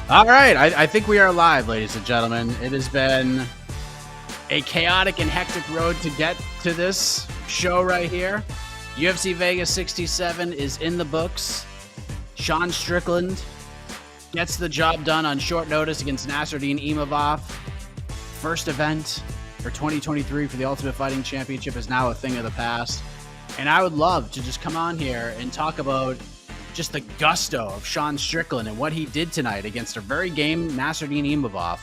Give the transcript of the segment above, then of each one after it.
All right, I think we are live, ladies and gentlemen. It has been a chaotic and hectic road to get to this show right here. UFC Vegas 67 is in the books. Sean Strickland gets the job done on short notice against Nassourdine Imavov. First event for 2023 for the Ultimate Fighting Championship is now a thing of the past. And I would love to just come on here and talk about just the gusto of Sean Strickland and what he did tonight against a very game Nassourdine Imavov.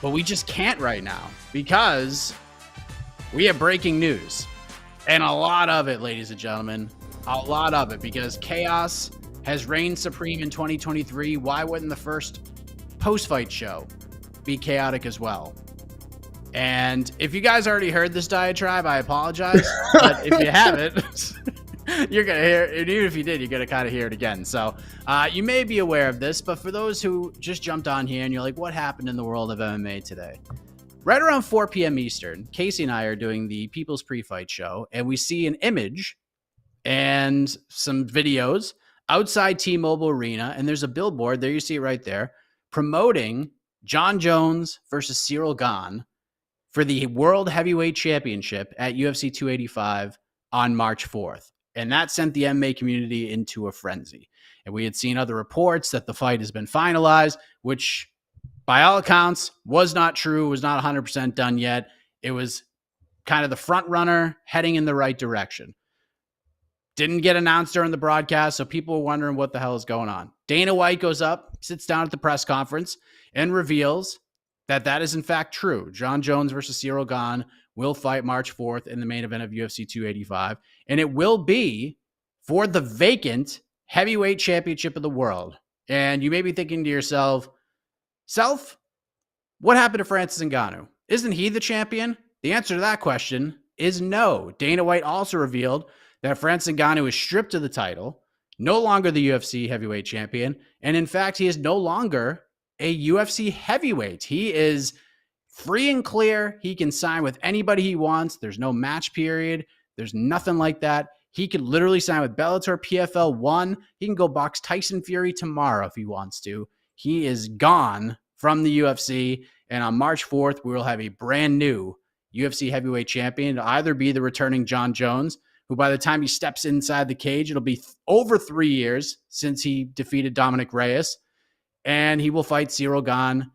But we just can't right now because we have breaking news. And a lot of it, ladies and gentlemen. A lot of it, because chaos has reigned supreme in 2023. Why wouldn't the first post-fight show be chaotic as well? And if you guys already heard this diatribe, I apologize. But if you haven't, you're going to hear it. And even if you did, you're going to kind of hear it again. So you may be aware of this, but for those who just jumped on here and you're like, what happened in the world of MMA today? Right around 4 p.m. Eastern, Casey and I are doing the People's Pre-Fight Show, and we see an image and some videos outside T-Mobile Arena, and there's a billboard, there you see it right there, promoting Jon Jones versus Ciryl Gane for the World Heavyweight Championship at UFC 285 on March 4th. And that sent the MMA community into a frenzy. And we had seen other reports that the fight has been finalized, which by all accounts was not true, was not 100% done yet. It was kind of the front runner heading in the right direction. Didn't get announced during the broadcast, so people were wondering what the hell is going on. Dana White goes up, sits down at the press conference, and reveals that that is in fact true. Jon Jones versus Ciryl Gane will fight March 4th in the main event of UFC 285, and it will be for the vacant heavyweight championship of the world. And you may be thinking to yourself, what happened to Francis Ngannou? Isn't he the champion? The answer to that question is no. Dana White also revealed that Francis Ngannou is stripped of the title, no longer the UFC heavyweight champion, and in fact, he is no longer a UFC heavyweight. He is free and clear. He can sign with anybody he wants. There's no match period. There's nothing like that. He could literally sign with Bellator PFL 1. He can go box Tyson Fury tomorrow if he wants to. He is gone from the UFC, and on March 4th, we will have a brand new UFC heavyweight champion. It'll either be the returning Jon Jones, who by the time he steps inside the cage, it'll be over 3 years since he defeated Dominic Reyes, and he will fight Ciryl Gane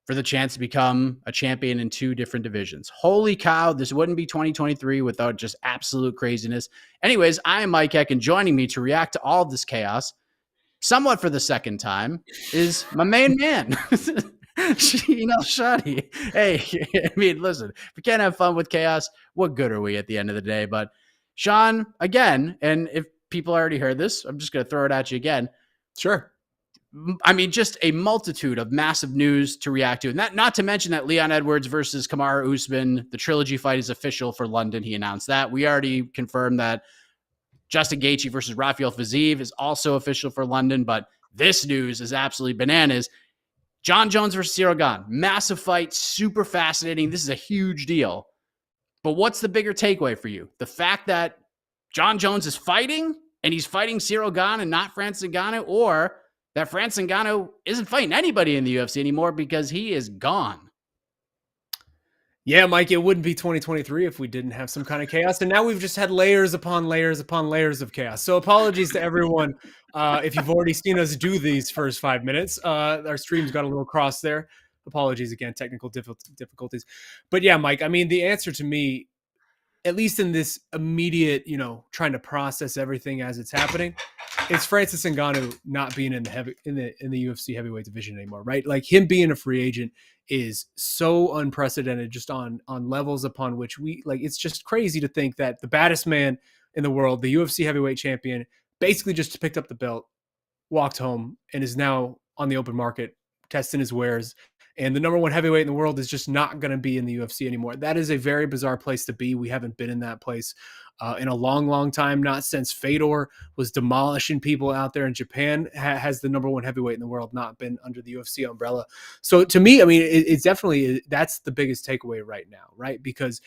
for the chance to become a champion in 2 different divisions. Holy cow, this wouldn't be 2023 without just absolute craziness. Anyways, I am Mike Heck, and joining me to react to all of this chaos, somewhat for the second time, is my main man, Shaheen Al-Shatti. Hey, I mean, listen, if we can't have fun with chaos, what good are we at the end of the day? But Sean, again, and if people already heard this, I'm just going to throw it at you again. Sure. I mean, just a multitude of massive news to react to. And that, not to mention that Leon Edwards versus Kamaru Usman, the trilogy fight is official for London. He announced that. We already confirmed that Justin Gaethje versus Rafael Fiziev is also official for London. But this news is absolutely bananas. Jon Jones versus Ciryl Gane, massive fight, super fascinating. This is a huge deal. But what's the bigger takeaway for you? The fact that Jon Jones is fighting and he's fighting Ciryl Gane and not Francis Ngannou, or that Francis Ngannou isn't fighting anybody in the UFC anymore because he is gone? Yeah, Mike, it wouldn't be 2023 if we didn't have some kind of chaos. And now we've just had layers upon layers upon layers of chaos. So apologies to everyone if you've already seen us do these first 5 minutes. Our streams got a little cross there. Apologies again, technical difficulties. But yeah, Mike, I mean, the answer to me, at least in this immediate, trying to process everything as it's happening, it's Francis Ngannou not being in the UFC heavyweight division anymore, right? Like, him being a free agent is so unprecedented, just on levels upon which it's just crazy to think that the baddest man in the world, the UFC heavyweight champion, basically just picked up the belt, walked home, and is now on the open market testing his wares. And the number 1 heavyweight in the world is just not going to be in the UFC anymore. That is a very bizarre place to be. We haven't been in that place in a long, long time. Not since Fedor was demolishing people out there in Japan has the number 1 heavyweight in the world not been under the UFC umbrella. So to me, I mean, it's definitely, that's the biggest takeaway right now, right? Because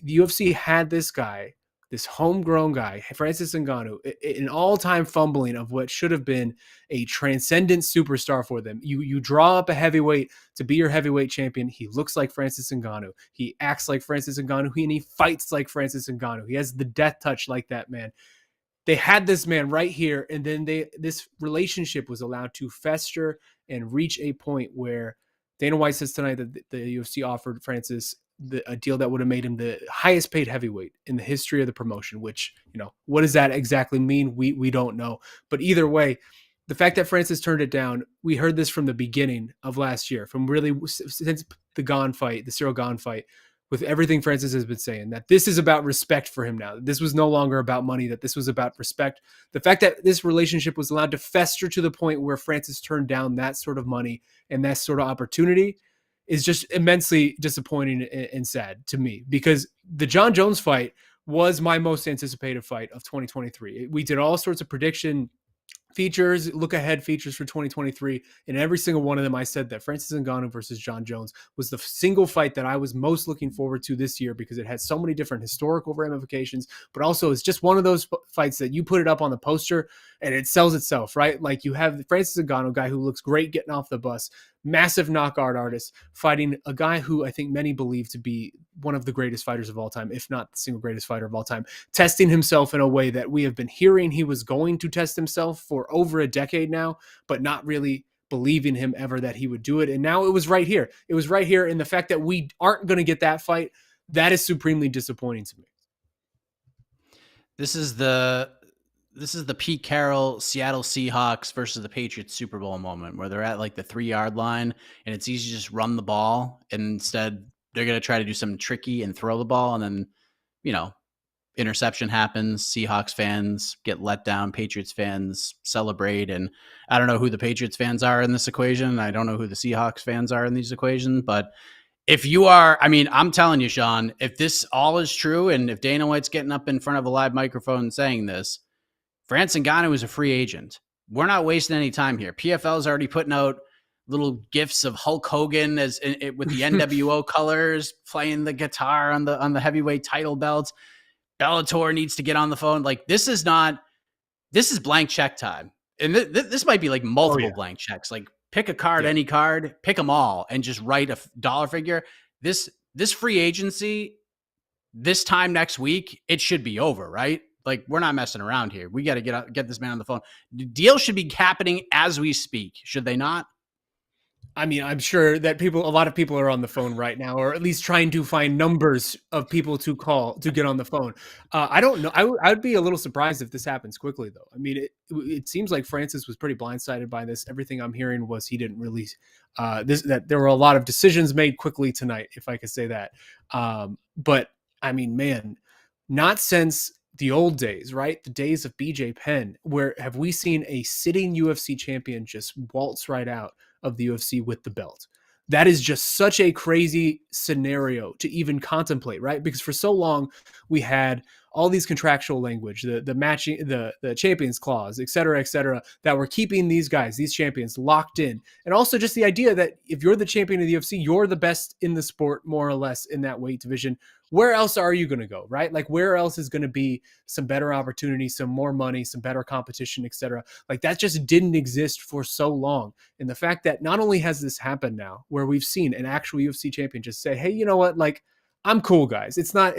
the UFC had this guy this homegrown guy, Francis Ngannou, an all-time fumbling of what should have been a transcendent superstar for them. You draw up a heavyweight to be your heavyweight champion. He looks like Francis Ngannou. He acts like Francis Ngannou, and he fights like Francis Ngannou. He has the death touch like that man. They had this man right here, and then this relationship was allowed to fester and reach a point where Dana White says tonight that the UFC offered Francis a deal that would have made him the highest paid heavyweight in the history of the promotion, which, what does that exactly mean? We don't know. But either way, the fact that Francis turned it down, we heard this from the beginning of last year, from really since the Ciryl Gane fight, with everything Francis has been saying, that this is about respect for him now. This was no longer about money, that this was about respect. The fact that this relationship was allowed to fester to the point where Francis turned down that sort of money and that sort of opportunity is just immensely disappointing and sad to me, because the Jon Jones fight was my most anticipated fight of 2023. We did all sorts of prediction features, look ahead features for 2023, and every single one of them I said that Francis Ngannou versus Jon Jones was the single fight that I was most looking forward to this year, because it had so many different historical ramifications, but also it's just one of those fights that you put it up on the poster and it sells itself, right? Like, you have the Francis Ngannou guy who looks great getting off the bus, massive knockout artist, fighting a guy who I think many believe to be one of the greatest fighters of all time, if not the single greatest fighter of all time, testing himself in a way that we have been hearing he was going to test himself for over a decade now, but not really believing him ever that he would do it. And now it was right here. It was right here. And the fact that we aren't going to get that fight, that is supremely disappointing to me. This is the Pete Carroll Seattle Seahawks versus the Patriots Super Bowl moment, where they're at like the 3-yard line and it's easy to just run the ball, and instead they're going to try to do something tricky and throw the ball, and then, interception happens. Seahawks fans get let down. Patriots fans celebrate. And I don't know who the Patriots fans are in this equation. I don't know who the Seahawks fans are in these equations, but if you are, I'm telling you, Sean, if this all is true, and if Dana White's getting up in front of a live microphone and saying this, Francis Ngannou is a free agent. We're not wasting any time here. PFL is already putting out little gifs of Hulk Hogan with the NWO colors, playing the guitar on the heavyweight title belts. Bellator needs to get on the phone. Like, this is blank check time. And this might be like multiple blank checks. Like, pick a card, any card, pick them all, and just write a dollar figure. This free agency, this time next week, it should be over, right? Like, we're not messing around here. We got to get this man on the phone. The deal should be happening as we speak. Should they not? I'm sure that a lot of people are on the phone right now, or at least trying to find numbers of people to call to get on the phone. I don't know. I would be a little surprised if this happens quickly, though. It seems like Francis was pretty blindsided by this. Everything I'm hearing was he didn't release that there were a lot of decisions made quickly tonight, if I could say that. But man, not since the old days, right? The days of BJ Penn, where have we seen a sitting UFC champion just waltz right out of the UFC with the belt? That is just such a crazy scenario to even contemplate, right? Because for so long we had all these contractual language, the matching, the champions clause, et cetera, that were keeping these champions locked in. And also just the idea that if you're the champion of the UFC, you're the best in the sport, more or less, in that weight division. Where else are you going to go, right? Like, where else is going to be some better opportunity, some more money, some better competition, et cetera? Like, that just didn't exist for so long. And the fact that not only has this happened now, where we've seen an actual UFC champion just say, hey, you know what? Like, I'm cool, guys. It's not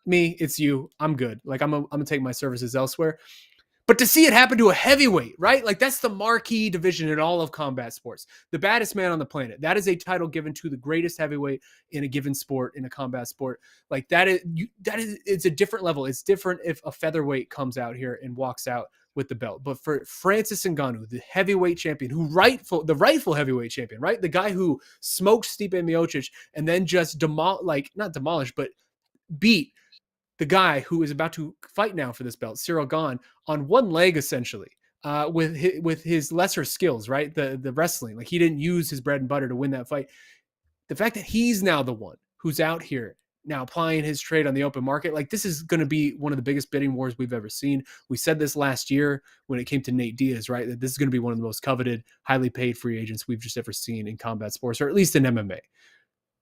me, it's you. I'm good. Like, I'm gonna take my services elsewhere. But to see it happen to a heavyweight, right? Like, that's the marquee division in all of combat sports. The baddest man on the planet. That is a title given to the greatest heavyweight in a given sport, in a combat sport. Like, it's a different level. It's different if a featherweight comes out here and walks out with the belt. But for Francis Ngannou, the heavyweight champion, the rightful heavyweight champion, right? The guy who smoked Stipe Miocic and then just not demolished, but beat the guy who is about to fight now for this belt, Ciryl Gane, on one leg, essentially, with his lesser skills, right? The wrestling, like, he didn't use his bread and butter to win that fight. The fact that he's now the one who's out here now applying his trade on the open market, like, this is going to be one of the biggest bidding wars we've ever seen. We said this last year when it came to Nate Diaz, right? That this is going to be one of the most coveted, highly paid free agents we've just ever seen in combat sports, or at least in MMA.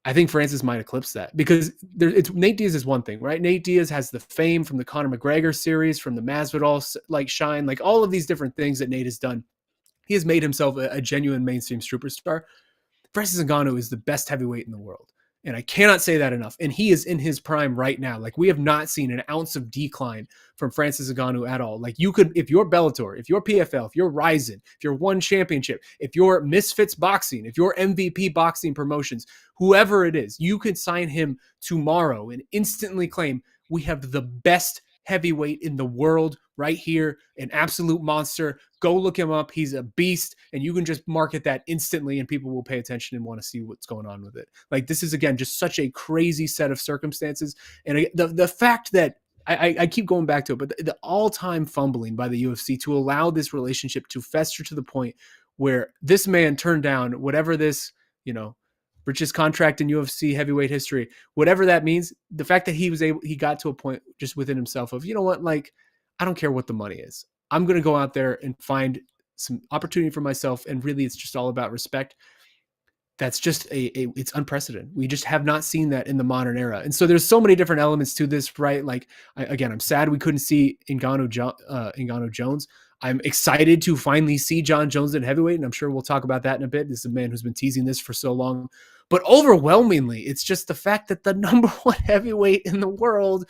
I think Francis might eclipse that because Nate Diaz is one thing, right? Nate Diaz has the fame from the Conor McGregor series, from the Masvidal like shine, like all of these different things that Nate has done. He has made himself a genuine mainstream superstar. Francis Ngannou is the best heavyweight in the world. And I cannot say that enough. And he is in his prime right now. Like, we have not seen an ounce of decline from Francis Ngannou at all. Like, you could, if you're Bellator, if you're PFL, if you're Ryzen, if you're One Championship, if you're Misfits Boxing, if you're MVP Boxing Promotions, whoever it is, you could sign him tomorrow and instantly claim we have the best heavyweight in the world right here, an absolute monster. Go look him up. He's a beast, and you can just market that instantly, and people will pay attention and want to see what's going on with it. Like, this is, again, just such a crazy set of circumstances. And the fact that I keep going back to it, but the all-time fumbling by the UFC to allow this relationship to fester to the point where this man turned down whatever this, richest contract in UFC heavyweight history, whatever that means, the fact that he got to a point just within himself of, you know what, like, I don't care what the money is. I'm going to go out there and find some opportunity for myself. And really, it's just all about respect. That's just it's unprecedented. We just have not seen that in the modern era. And so there's so many different elements to this, right? Like, I'm sad we couldn't see Ngannou Jones. I'm excited to finally see Jon Jones at heavyweight, and I'm sure we'll talk about that in a bit. This is a man who's been teasing this for so long. But overwhelmingly, it's just the fact that the number one heavyweight in the world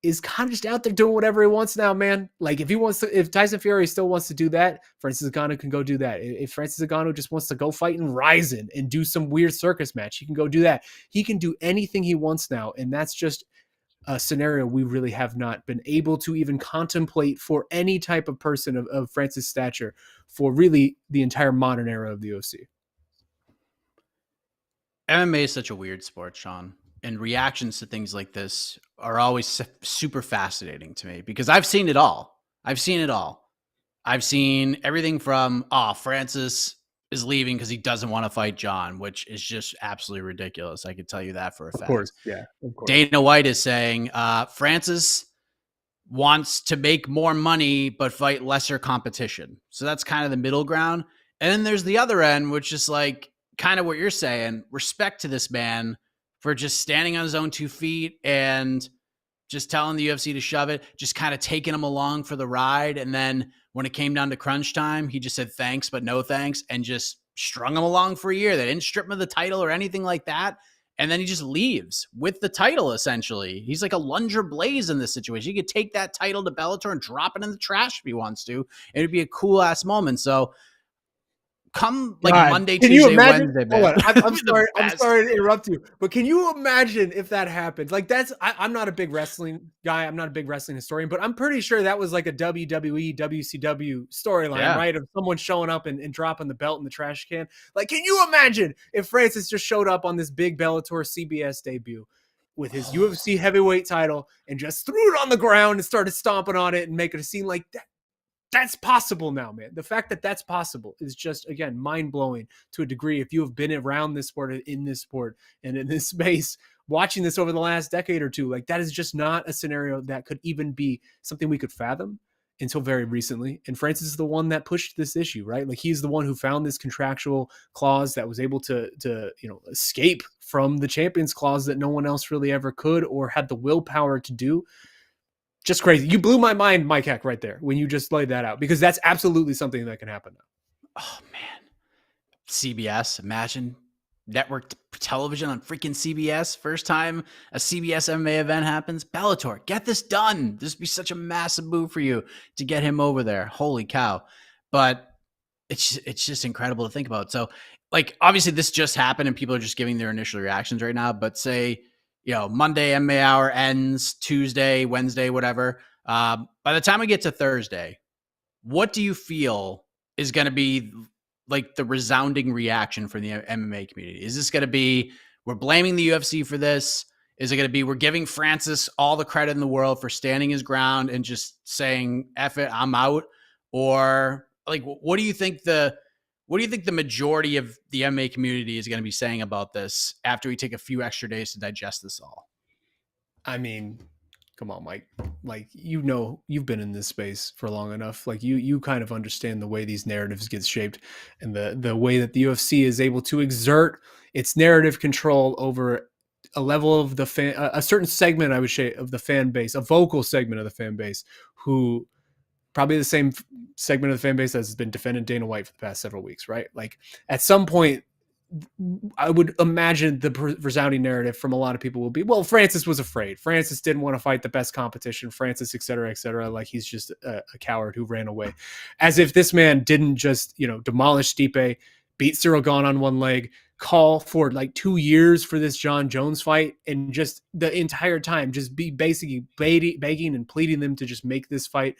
is kind of just out there doing whatever he wants now, man. Like, if Tyson Fury still wants to do that, Francis Ngannou can go do that. If Francis Ngannou just wants to go fight in Ryzen and do some weird circus match, he can go do that. He can do anything he wants now, and that's just a scenario we really have not been able to even contemplate for any type of person of Francis' stature for really the entire modern era of the UFC. MMA is such a weird sport, Sean, and reactions to things like this are always super fascinating to me because I've seen it all. I've seen everything from, Francis is leaving because he doesn't want to fight Jon, which is just absolutely ridiculous. I could tell you that for a fact. Of course, yeah. Of course. Dana White is saying Francis wants to make more money but fight lesser competition. So that's kind of the middle ground. And then there's the other end, which is like kind of what you're saying, respect to this man for just standing on his own 2 feet and just telling the UFC to shove it, just kind of taking him along for the ride. And then when it came down to crunch time, he just said thanks, but no thanks, and just strung him along for a year. They didn't strip him of the title or anything like that. And then he just leaves with the title, essentially. He's like a Lunger Blaze in this situation. He could take that title to Bellator and drop it in the trash if he wants to. It'd be a cool-ass moment. So come like God, Monday, can Tuesday, you imagine? Wednesday, man. I'm sorry. I'm best. sorry to interrupt you, but can you imagine if that happens? Like, I'm not a big wrestling guy. I'm not a big wrestling historian, but I'm pretty sure that was like a WWE, WCW storyline, right? Of someone showing up and dropping the belt in the trash can. Like, can you imagine if Francis just showed up on this big Bellator CBS debut with his UFC heavyweight title and just threw it on the ground and started stomping on it and making a scene like that? That's possible now, man. The fact that that's possible is just, again, mind-blowing to a degree. If you have been around this sport, in this sport, and in this space, watching this over the last decade or two, like, that is just not a scenario that could even be something we could fathom until very recently. And Francis is the one that pushed this issue, right? Like, he's the one who found this contractual clause that was able to escape from the champions clause that no one else really ever could or had the willpower to do. Just crazy. You blew my mind, Mike Heck, right there when you just laid that out, because that's absolutely something that can happen now. Oh, man. CBS, imagine network television on freaking CBS. First time a CBS MMA event happens. Bellator, get this done. This would be such a massive move for you to get him over there. Holy cow. But it's just incredible to think about. So, like, obviously this just happened and people are just giving their initial reactions right now, but say, Monday MMA hour ends, Tuesday, Wednesday, whatever. By the time we get to Thursday, what do you feel is going to be like the resounding reaction from the MMA community? Is this going to be, we're blaming the UFC for this? Is it going to be, we're giving Francis all the credit in the world for standing his ground and just saying, F it, I'm out? Or like, what do you think the majority of the MMA community is going to be saying about this after we take a few extra days to digest this all? I mean, come on, Mike. Like, you've been in this space for long enough. Like, you kind of understand the way these narratives get shaped, and the way that the UFC is able to exert its narrative control over a level of the fan, a certain segment, I would say, of the fan base, a vocal segment of the fan base, who probably the same segment of the fan base that has been defending Dana White for the past several weeks, right? Like, at some point, I would imagine the resounding narrative from a lot of people will be, well, Francis was afraid. Francis didn't want to fight the best competition. Francis, et cetera, et cetera. Like, he's just a coward who ran away. As if this man didn't just, demolish Stipe, beat Ciryl Gane on one leg, call for like 2 years for this Jon Jones fight, and just the entire time just be basically begging and pleading them to just make this fight.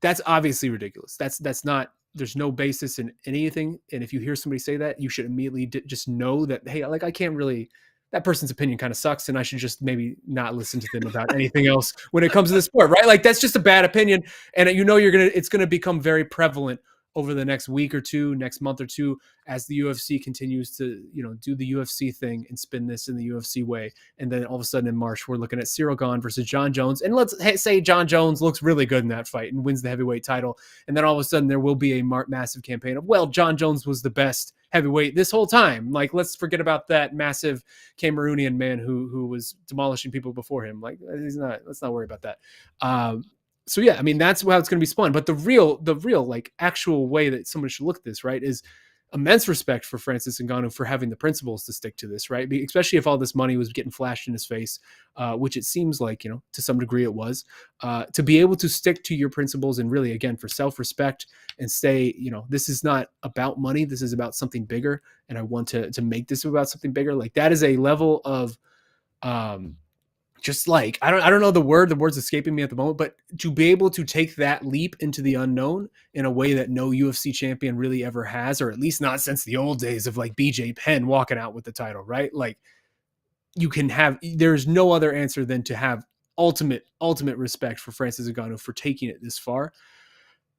That's obviously ridiculous. That's not, there's no basis in anything. And if you hear somebody say that, you should immediately just know that, hey, like, I can't really, that person's opinion kind of sucks, and I should just maybe not listen to them about anything else when it comes to the sport, right? Like, that's just a bad opinion. And it's going to become very prevalent over the next week or two, next month or two, as the UFC continues to, do the UFC thing and spin this in the UFC way. And then all of a sudden in March, we're looking at Ciryl Gane versus Jon Jones. And let's say Jon Jones looks really good in that fight and wins the heavyweight title. And then all of a sudden there will be a massive campaign of, well, Jon Jones was the best heavyweight this whole time. Like, let's forget about that massive Cameroonian man who was demolishing people before him. Like, let's not worry about that. So yeah, I mean, that's how it's going to be spun. But the real like actual way that someone should look at this, right, is immense respect for Francis Ngannou for having the principles to stick to this, right? Especially if all this money was getting flashed in his face, which it seems like, to some degree it was, to be able to stick to your principles and really, again, for self-respect and say, this is not about money. This is about something bigger. And I want to make this about something bigger. Like, that is a level of, just like, I don't know the word's escaping me at the moment, but to be able to take that leap into the unknown in a way that no UFC champion really ever has, or at least not since the old days of like BJ Penn walking out with the title, right? Like, there's no other answer than to have ultimate respect for Francis Ngannou for taking it this far.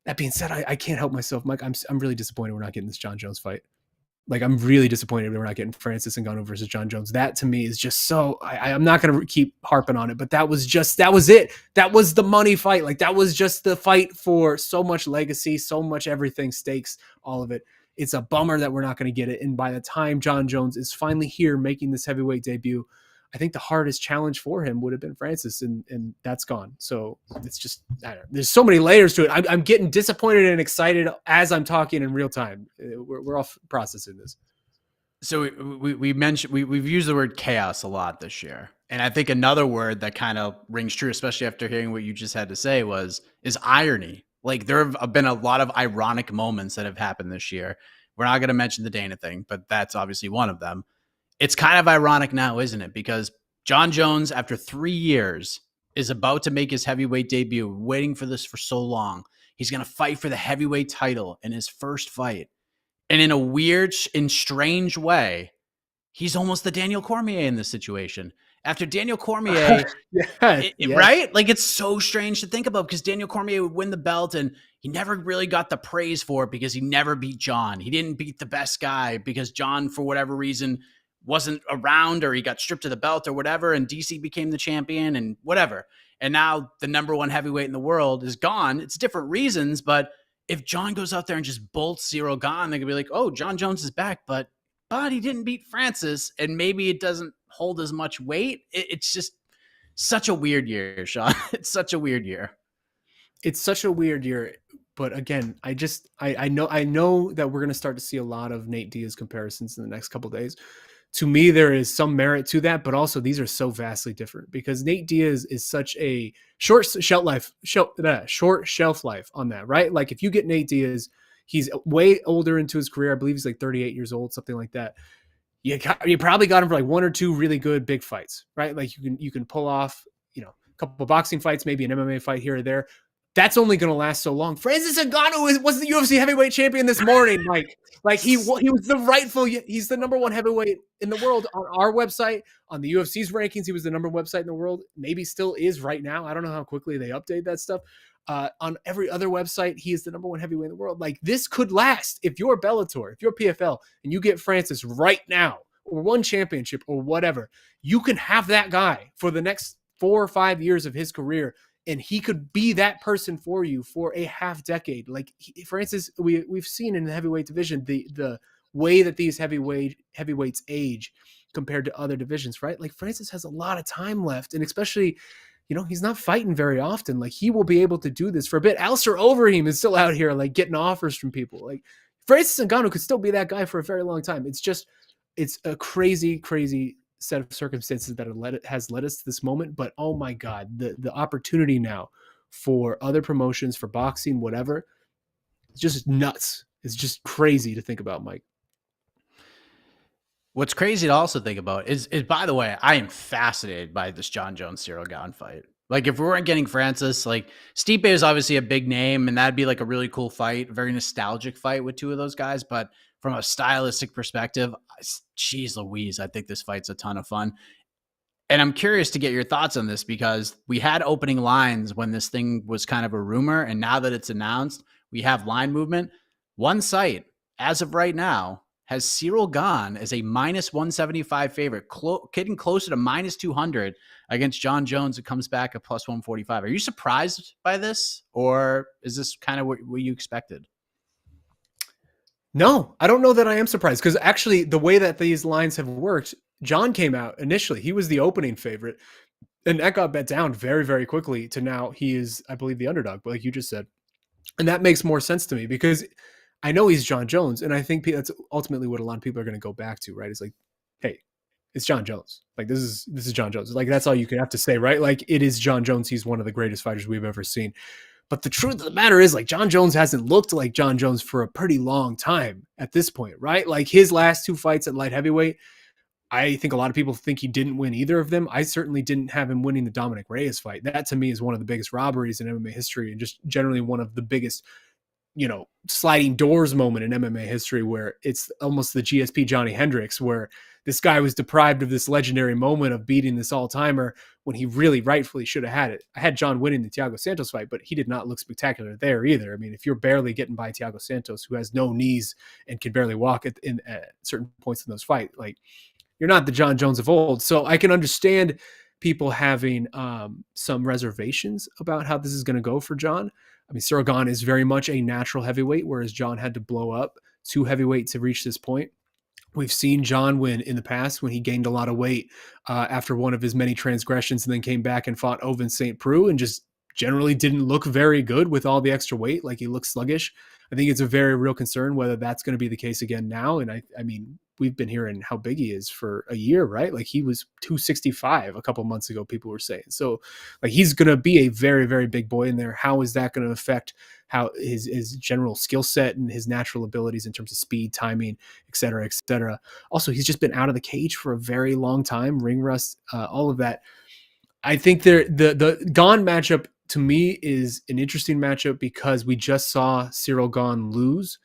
That being said, I can't help myself, Mike. I'm really disappointed we're not getting this Jon Jones fight. Like, I'm really disappointed we're not getting Francis Ngannou versus Jon Jones. That to me is just so, I'm not going to keep harping on it, but that was it. That was the money fight. Like, that was just the fight for so much legacy, so much everything, stakes, all of it. It's a bummer that we're not going to get it. And by the time Jon Jones is finally here making this heavyweight debut, I think the hardest challenge for him would have been Francis, and that's gone. So it's just, I don't know, there's so many layers to it. I'm getting disappointed and excited as I'm talking in real time. We're all processing this. So we mentioned, we've used the word chaos a lot this year. And I think another word that kind of rings true, especially after hearing what you just had to say, is irony. Like, there have been a lot of ironic moments that have happened this year. We're not going to mention the Dana thing, but that's obviously one of them. It's kind of ironic now, isn't it? Because Jon Jones, after 3 years, is about to make his heavyweight debut, waiting for this for so long. He's going to fight for the heavyweight title in his first fight. And in a weird and strange way, he's almost the Daniel Cormier in this situation. After Daniel Cormier, right? Like, it's so strange to think about, because Daniel Cormier would win the belt and he never really got the praise for it because he never beat Jon. He didn't beat the best guy because Jon, for whatever reason, wasn't around, or he got stripped of the belt or whatever, and DC became the champion and whatever. And now the number one heavyweight in the world is gone. It's different reasons, but if Jon goes out there and just bolts Ciryl Gane, they could be like, oh, Jon Jones is back, but he didn't beat Francis, and maybe it doesn't hold as much weight. It's just such a weird year, Sean. It's such a weird year. It's such a weird year. But again, I know that we're going to start to see a lot of Nate Diaz comparisons in the next couple of days. To me, there is some merit to that, but also these are so vastly different, because Nate Diaz is such a short shelf life on that, right? Like, if you get Nate Diaz, he's way older into his career. I believe he's like 38 years old, something like that. You probably got him for like 1 or 2 really good big fights, right? Like, you can pull off, a couple of boxing fights, maybe an MMA fight here or there. That's only going to last so long. Francis Ngannou was the UFC heavyweight champion this morning, Mike. Like, he was he's the number one heavyweight in the world on our website, on the UFC's rankings. He was the number one website in the world. Maybe still is right now. I don't know how quickly they update that stuff. On every other website, he is the number one heavyweight in the world. Like, this could last. If you're Bellator, if you're PFL, and you get Francis right now, or one championship or whatever, you can have that guy for the next 4 or 5 years of his career, and he could be that person for you for a half decade. Like, for instance, we've seen in the heavyweight division the way that these heavyweights age compared to other divisions, right? Like, Francis has a lot of time left, and especially, he's not fighting very often. Like, he will be able to do this for a bit. Alistair Overeem is still out here, like, getting offers from people. Like, Francis Ngannou could still be that guy for a very long time. It's a crazy, crazy set of circumstances that has led us to this moment. But oh my God, the opportunity now for other promotions, for boxing, whatever, it's just nuts. It's just crazy to think about, Mike. What's crazy to also think about is by the way, I am fascinated by this Jon Jones Ciryl Gane fight. Like, if we weren't getting Francis, like, Stipe is obviously a big name, and that'd be like a really cool fight, very nostalgic fight with two of those guys. But from a stylistic perspective, geez Louise, I think this fight's a ton of fun. And I'm curious to get your thoughts on this, because we had opening lines when this thing was kind of a rumor, and now that it's announced, we have line movement. One site, as of right now, has Ciryl Gane as a minus 175 favorite, getting closer to minus 200 against Jon Jones, who comes back at plus 145. Are you surprised by this, or is this kind of what you expected? No, I don't know that I am surprised, because actually the way that these lines have worked, Jon came out initially. He was the opening favorite, and that got bet down very, very quickly to now he is, I believe, the underdog, but like you just said. And that makes more sense to me, because I know he's Jon Jones, and I think that's ultimately what a lot of people are going to go back to, right? It's like, hey, it's Jon Jones. Like, this is Jon Jones. Like, that's all you can have to say, right? Like, it is Jon Jones. He's one of the greatest fighters we've ever seen. But the truth of the matter is, like, Jon Jones hasn't looked like Jon Jones for a pretty long time at this point, right? Like, his last 2 fights at light heavyweight, I think a lot of people think he didn't win either of them. I certainly didn't have him winning the Dominic Reyes fight. That, to me, is one of the biggest robberies in MMA history, and just generally one of the biggest, sliding doors moment in MMA history, where it's almost the GSP Johnny Hendricks, where this guy was deprived of this legendary moment of beating this all-timer when he really rightfully should have had it. I had Jon winning the Thiago Santos fight, but he did not look spectacular there either. I mean, if you're barely getting by Thiago Santos, who has no knees and can barely walk at certain points in those fights, like, you're not the Jon Jones of old. So I can understand people having some reservations about how this is going to go for Jon. I mean, Ciryl Gane is very much a natural heavyweight, whereas Jon had to blow up 2 heavyweight to reach this point. We've seen Jon win in the past when he gained a lot of weight after one of his many transgressions, and then came back and fought Ovince St. Preux and just generally didn't look very good with all the extra weight. Like, he looked sluggish. I think it's a very real concern whether that's going to be the case again now. And I mean, we've been hearing how big he is for a year, right? Like, he was 265 a couple months ago, people were saying. So, like, he's going to be a very, very big boy in there. How is that going to affect how his general skill set and his natural abilities in terms of speed, timing, et cetera, et cetera. Also, he's just been out of the cage for a very long time, ring rust, all of that. I think the Gane matchup, to me, is an interesting matchup because we just saw Ciryl Gane lose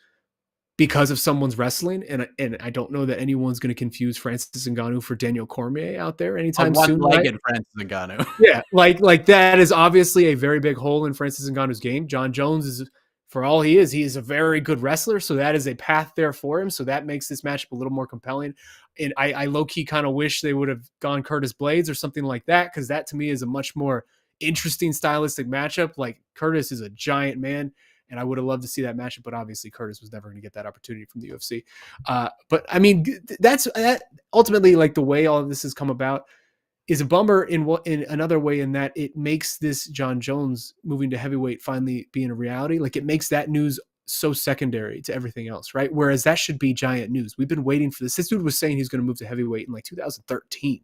because of someone's wrestling, and I don't know that anyone's going to confuse Francis Ngannou for Daniel Cormier out there anytime soon. One-legged Francis Ngannou. Yeah, like that is obviously a very big hole in Francis Ngannou's game. Jon Jones is, for all he is a very good wrestler, so that is a path there for him. So that makes this matchup a little more compelling. And I low-key kind of wish they would have gone Curtis Blades or something like that, because that to me is a much more interesting stylistic matchup. Like, Curtis is a giant man, and I would have loved to see that matchup, but obviously Curtis was never going to get that opportunity from the UFC. But I mean, that's ultimately, like, the way all of this has come about is a bummer in another way, in that it makes this Jon Jones moving to heavyweight finally being a reality. Like, it makes that news so secondary to everything else, right? Whereas that should be giant news. We've been waiting for this. This dude was saying he's going to move to heavyweight in like 2013.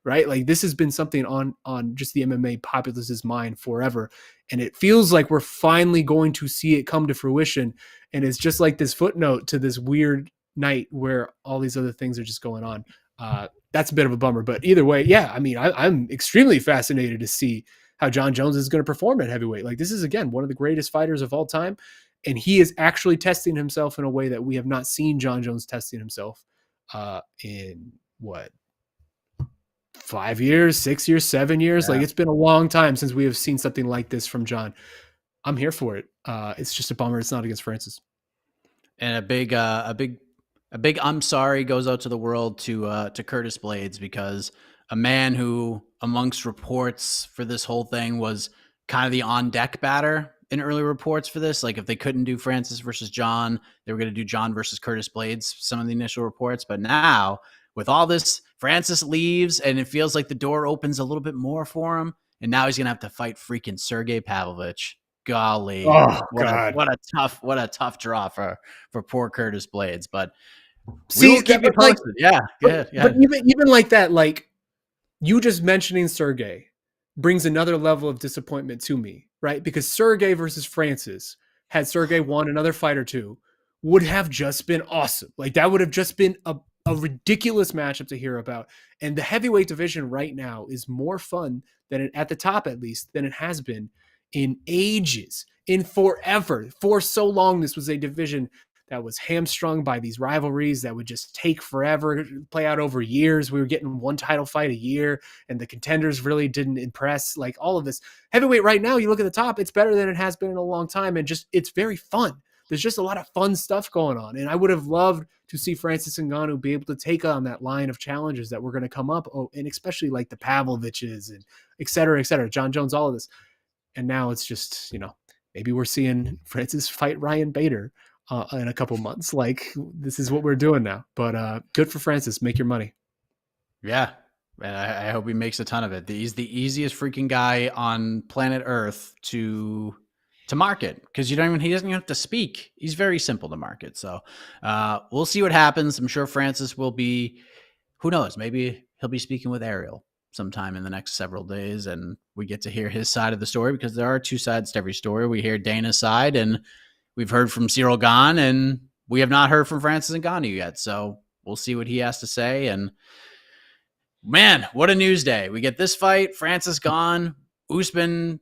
Right? Like, this has been something on just the MMA populace's mind forever. And it feels like we're finally going to see it come to fruition. And it's just like this footnote to this weird night where all these other things are just going on. That's a bit of a bummer, but either way, yeah, I mean, I'm extremely fascinated to see how Jon Jones is going to perform at heavyweight. Like, this is, again, one of the greatest fighters of all time. And he is actually testing himself in a way that we have not seen Jon Jones testing himself in what? 5 years, 6 years, 7 years. Yeah. Like, it's been a long time since we have seen something like this from Jon. I'm here for it. It's just a bummer it's not against Francis. And a big A big I'm sorry goes out to the world to Curtis Blades, because a man who, amongst reports for this whole thing, was kind of the on deck batter in early reports for this. Like if they couldn't do Francis versus John, they were going to do John versus Curtis Blades, some of the initial reports. But now with all this, Francis leaves and it feels like the door opens a little bit more for him. And now he's going to have to fight freaking Sergey Pavlovich. Golly, Oh what God. what a tough draw for poor Curtis Blades. But we See, will keep you but, like, posted. Yeah, but, yeah. but even like that, like you just mentioning Sergey brings another level of disappointment to me, right? Because Sergey versus Francis, had Sergey won another fight or two, would have just been awesome. Like that would have just been a ridiculous matchup to hear about. And the heavyweight division right now is more fun than it, at the top at least, than it has been in ages, in forever. For so long, this was a division that was hamstrung by these rivalries that would just take forever, play out over years. We were getting one title fight a year, and the contenders really didn't impress. Like all of this heavyweight right now, you look at the top, it's better than it has been in a long time, and just it's very fun. There's just a lot of fun stuff going on, and I would have loved to see Francis Ngannou be able to take on that line of challenges that were going to come up, and especially like the Pavloviches and et cetera, Jon Jones, all of this. And now it's just, maybe we're seeing Francis fight Ryan Bader in a couple months. Like this is what we're doing now. But good for Francis. Make your money. Yeah. And I hope he makes a ton of it. He's the easiest freaking guy on planet Earth to market, because he doesn't even have to speak. He's very simple to market. So we'll see what happens. I'm sure Francis will be, who knows, maybe he'll be speaking with Ariel sometime in the next several days, and we get to hear his side of the story, because there are two sides to every story. We hear Dana's side, and we've heard from Ciryl Gane, and we have not heard from Francis Ngannou yet. So we'll see what he has to say. And man, what a news day. We get this fight, Francis gone, Usman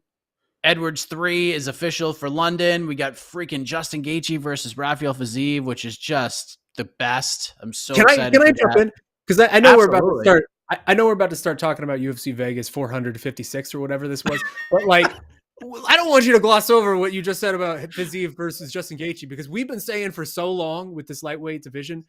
Edwards 3 is official for London. We got freaking Justin Gaethje versus Rafael Fiziev, which is just the best. I'm so excited. Can I jump in? Because I know Absolutely. we're about to start. I know we're about to start talking about UFC Vegas 456 or whatever this was, but like, I don't want you to gloss over what you just said about Fiziev versus Justin Gaethje, because we've been saying for so long with this lightweight division,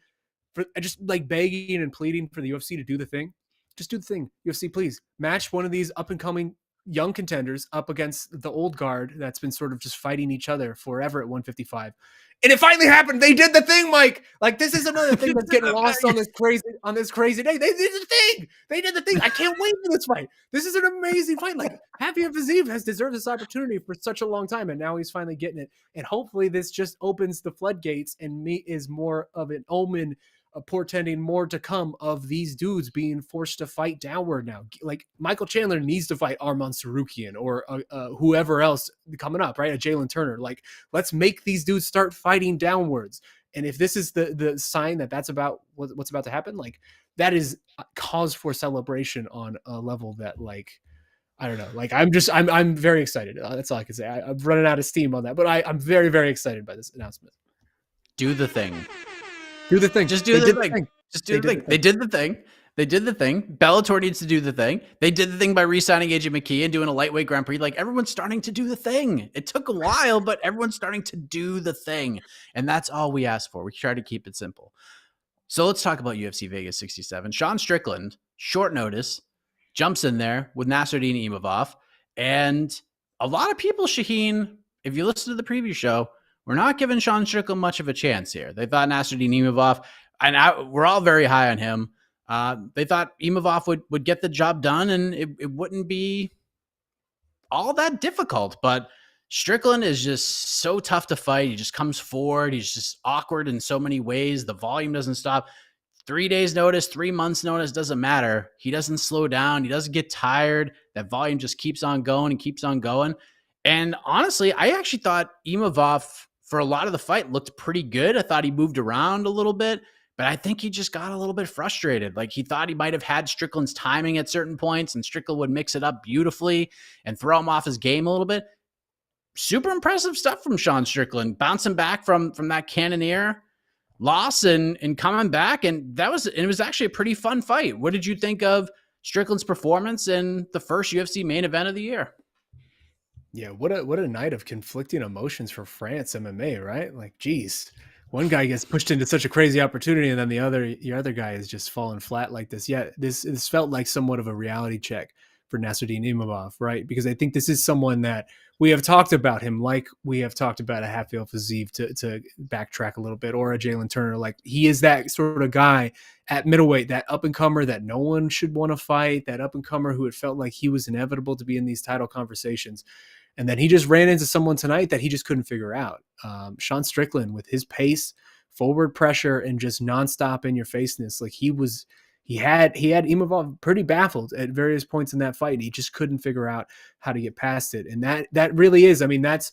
for just like begging and pleading for the UFC to do the thing. Just do the thing. UFC, please match one of these up and coming young contenders up against the old guard that's been sort of just fighting each other forever at 155. And it finally happened. They did the thing, Mike. Like this is another thing that's getting lost on this crazy day. They did the thing. They did the thing. I can't wait for this fight. This is an amazing fight. Like Rafael Fiziev has deserved this opportunity for such a long time, and now he's finally getting it. And hopefully this just opens the floodgates and is more of an omen, portending more to come of these dudes being forced to fight downward now. Like Michael Chandler needs to fight Arman Sarukian or whoever else coming up, right? A Jalen Turner. Like, let's make these dudes start fighting downwards. And if this is the sign that that's about what's about to happen, like that is cause for celebration on a level that, like, I don't know. Like I'm very excited. That's all I can say. I'm running out of steam on that, but I'm very, very excited by this announcement. Do the thing. Do the thing. Just do the thing. Just do the thing. They did the thing. They did the thing. Bellator needs to do the thing. They did the thing by re-signing AJ McKee and doing a lightweight Grand Prix. Like, everyone's starting to do the thing. It took a while, but everyone's starting to do the thing. And that's all we ask for. We try to keep it simple. So let's talk about UFC Vegas 67. Sean Strickland, short notice, jumps in there with Nassourdine Imavov. And a lot of people, Shaheen, if you listen to the preview show, we're not giving Sean Strickland much of a chance here. They thought Nassourdine Imavov, and we're all very high on him. They thought Imavov would get the job done, and it wouldn't be all that difficult. But Strickland is just so tough to fight. He just comes forward. He's just awkward in so many ways. The volume doesn't stop. 3 days notice, 3 months notice, doesn't matter. He doesn't slow down. He doesn't get tired. That volume just keeps on going and keeps on going. And honestly, I actually thought Imavov, for a lot of the fight, looked pretty good. I thought he moved around a little bit, but I think he just got a little bit frustrated. Like, he thought he might have had Strickland's timing at certain points, and Strickland would mix it up beautifully and throw him off his game a little bit. Super impressive stuff from Sean Strickland, bouncing back from that Cannonier loss and coming back. And it was actually a pretty fun fight. What did you think of Strickland's performance in the first UFC main event of the year? Yeah, what a night of conflicting emotions for France MMA, right? Like, geez, one guy gets pushed into such a crazy opportunity, and then your other guy is just falling flat like this. Yeah, this felt like somewhat of a reality check for Nassourdine Imavov, right? Because I think this is someone that we have talked about him, like we have talked about a Rafael Fiziev, to backtrack a little bit, or a Jalen Turner. Like, he is that sort of guy at middleweight, that up and comer that no one should want to fight, that up and comer who it felt like he was inevitable to be in these title conversations. And then he just ran into someone tonight that he just couldn't figure out. Sean Strickland, with his pace, forward pressure, and just nonstop in your faceness. Like, he had Imavov pretty baffled at various points in that fight. He just couldn't figure out how to get past it. And that really is, I mean, that's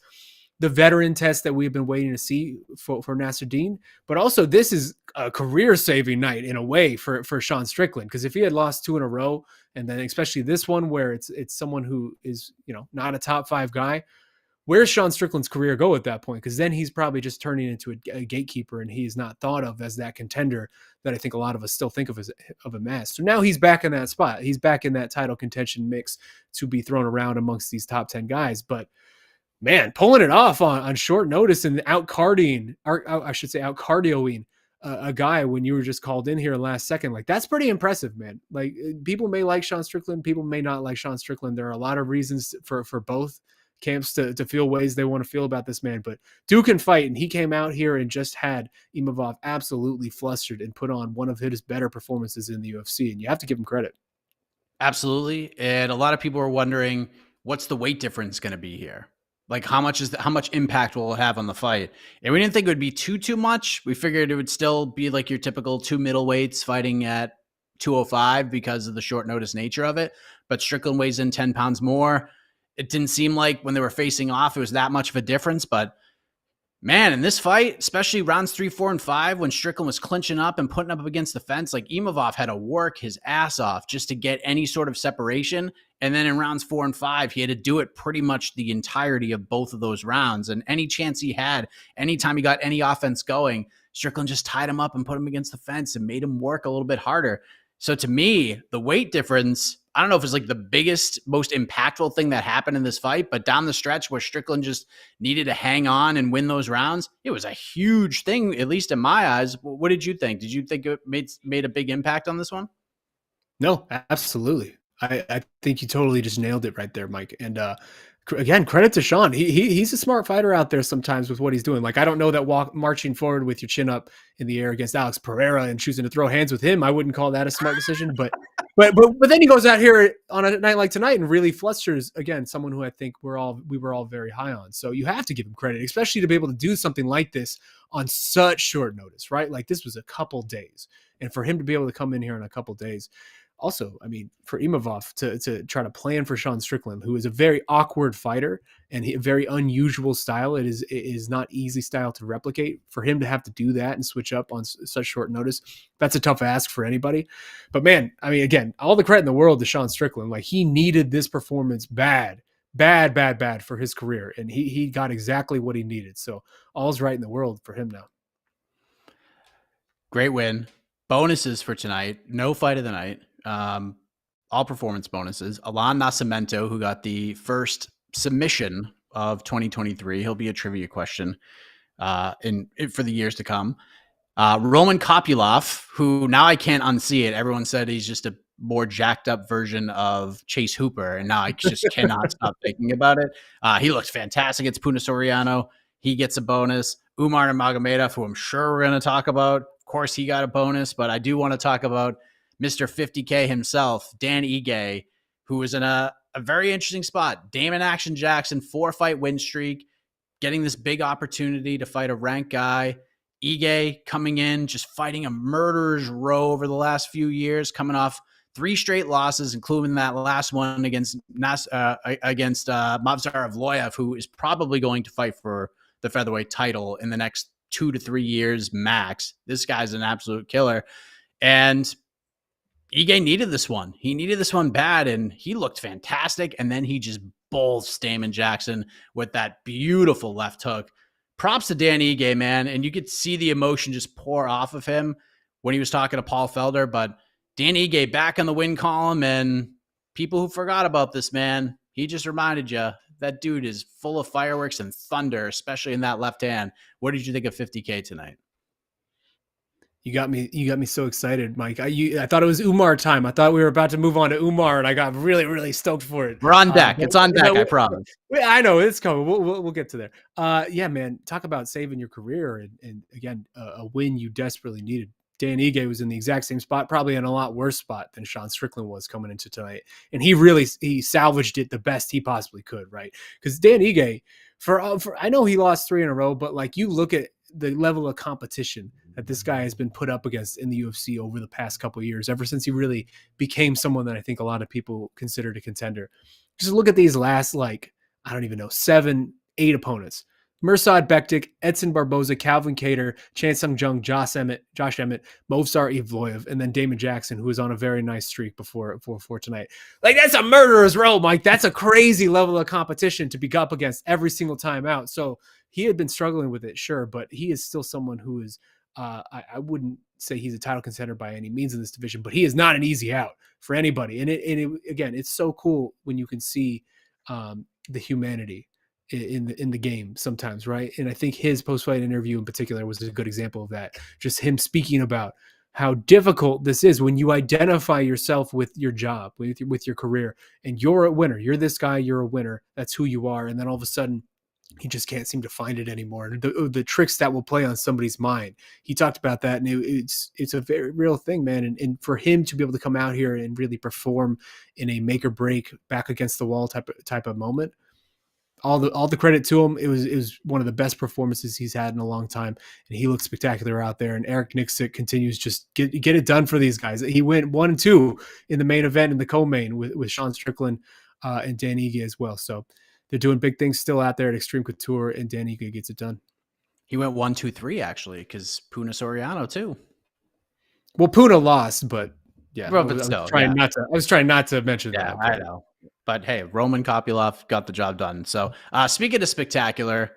the veteran test that we've been waiting to see for Nassourdine. But also, this is a career-saving night in a way for Sean Strickland, because if he had lost 2 in a row, and then especially this one where it's someone who is, not a top 5 guy, where's Sean Strickland's career go at that point? Because then he's probably just turning into a gatekeeper, and he's not thought of as that contender that I think a lot of us still think of him as. So now he's back in that spot. He's back in that title contention mix to be thrown around amongst these top 10 guys. But man, pulling it off on short notice and out-cardioing a guy when you were just called in here last second, like, that's pretty impressive, man. Like, people may like Sean Strickland, people may not like Sean Strickland. There are a lot of reasons for both camps to feel ways they want to feel about this man, but Duke can fight, and he came out here and just had Imavov absolutely flustered and put on one of his better performances in the UFC, and you have to give him credit. Absolutely. And a lot of people are wondering, what's the weight difference going to be here? Like, how much impact will it have on the fight? And we didn't think it would be too much. We figured it would still be like your typical 2 middleweights fighting at 205 because of the short notice nature of it. But Strickland weighs in 10 pounds more. It didn't seem like when they were facing off, it was that much of a difference. But man, in this fight, especially rounds 3, 4, and 5, when Strickland was clinching up and putting up against the fence, like, Imavov had to work his ass off just to get any sort of separation. And then in rounds 4 and 5, he had to do it pretty much the entirety of both of those rounds. And any chance he had, anytime he got any offense going, Strickland just tied him up and put him against the fence and made him work a little bit harder. So to me, the weight difference, I don't know if it's like the biggest, most impactful thing that happened in this fight, but down the stretch where Strickland just needed to hang on and win those rounds, it was a huge thing, at least in my eyes. What did you think? Did you think it made a big impact on this one? No, absolutely. I think you totally just nailed it right there, Mike. And again, credit to Sean. He's a smart fighter out there sometimes with what he's doing. Like, I don't know that marching forward with your chin up in the air against Alex Pereira and choosing to throw hands with him, I wouldn't call that a smart decision. But then he goes out here on a night like tonight and really flusters, again, someone who I think we were all very high on. So you have to give him credit, especially to be able to do something like this on such short notice, right? Like, this was a couple days, and for him to be able to come in here in a couple days. Also, I mean, for Imavov to try to plan for Sean Strickland, who is a very awkward fighter and a very unusual style. It is not easy style to replicate. For him to have to do that and switch up on such short notice, that's a tough ask for anybody. But man, I mean, again, all the credit in the world to Sean Strickland. Like, he needed this performance bad for his career, and he got exactly what he needed. So all's right in the world for him now. Great win. Bonuses for tonight. No fight of the night. All performance bonuses. Alan Nascimento, who got the first submission of 2023. He'll be a trivia question for the years to come. Roman Kopylov, who now I can't unsee it. Everyone said he's just a more jacked up version of Chase Hooper, and now I just cannot stop thinking about it. He looks fantastic against Puna Soriano. He gets a bonus. Umar Nurmagomedov, who I'm sure we're going to talk about. Of course, he got a bonus, but I do want to talk about Mr. 50K himself, Dan Ige, who was in a very interesting spot. Damon Jackson, 4-fight win streak, getting this big opportunity to fight a ranked guy. Ige coming in, just fighting a murderer's row over the last few years, coming off 3 straight losses, including that last one against Mavsar Evloev, who is probably going to fight for the featherweight title in the next 2 to 3 years max. This guy's an absolute killer. And Ige needed this one. He needed this one bad, and he looked fantastic. And then he just bolts Damon Jackson with that beautiful left hook. Props to Dan Ige, man. And you could see the emotion just pour off of him when he was talking to Paul Felder. But Dan Ige back on the win column, and people who forgot about this, man, he just reminded you that dude is full of fireworks and thunder, especially in that left hand. What did you think of 50K tonight? You got me so excited, Mike. I thought it was Umar time. I thought we were about to move on to Umar, and I got really, really stoked for it. We're on deck. It's on deck, I promise. I know it's coming. We'll get to there. Yeah, man. Talk about saving your career, and again, a win you desperately needed. Dan Ige was in the exact same spot, probably in a lot worse spot than Sean Strickland was coming into tonight, and he salvaged it the best he possibly could, right? Because Dan Ige, for I know he lost 3 in a row, but like you look at the level of competition that this guy has been put up against in the UFC over the past couple of years, ever since he really became someone that I think a lot of people considered a contender. Just look at these last, like, I don't even know, 7, 8 opponents. Mirsad Bektik, Edson Barboza, Calvin Kattar, Chan Sung Jung, Josh Emmett, Movsar Evloev, and then Damon Jackson, who was on a very nice streak before tonight. Like, that's a murderer's row, Mike. That's a crazy level of competition to be up against every single time out. So he had been struggling with it, sure, but he is still someone who is, I wouldn't say he's a title contender by any means in this division, but he is not an easy out for anybody. And again, it's so cool when you can see the humanity in the game sometimes, right? And I think his post-fight interview in particular was a good example of that. Just him speaking about how difficult this is when you identify yourself with your job, with your career, and you're a winner. You're this guy, you're a winner. That's who you are. And then all of a sudden, he just can't seem to find it anymore. The tricks that will play on somebody's mind. He talked about that, and it's a very real thing, man. And for him to be able to come out here and really perform in a make or break, back against the wall type of moment, all the credit to him. It was one of the best performances he's had in a long time, and he looks spectacular out there. And Eric Nixick continues just get it done for these guys. He went 1-2 in the main event and the co-main with Sean Strickland and Dan Ige as well. So they're doing big things still out there at Extreme Couture, and Dan Ige gets it done. He went 1-2-3 actually, because Puna Soriano too. Well, Puna lost, but yeah, well, but still, I was trying not to mention that. Yeah, I know. But hey, Roman Kopylov got the job done. So speaking of spectacular,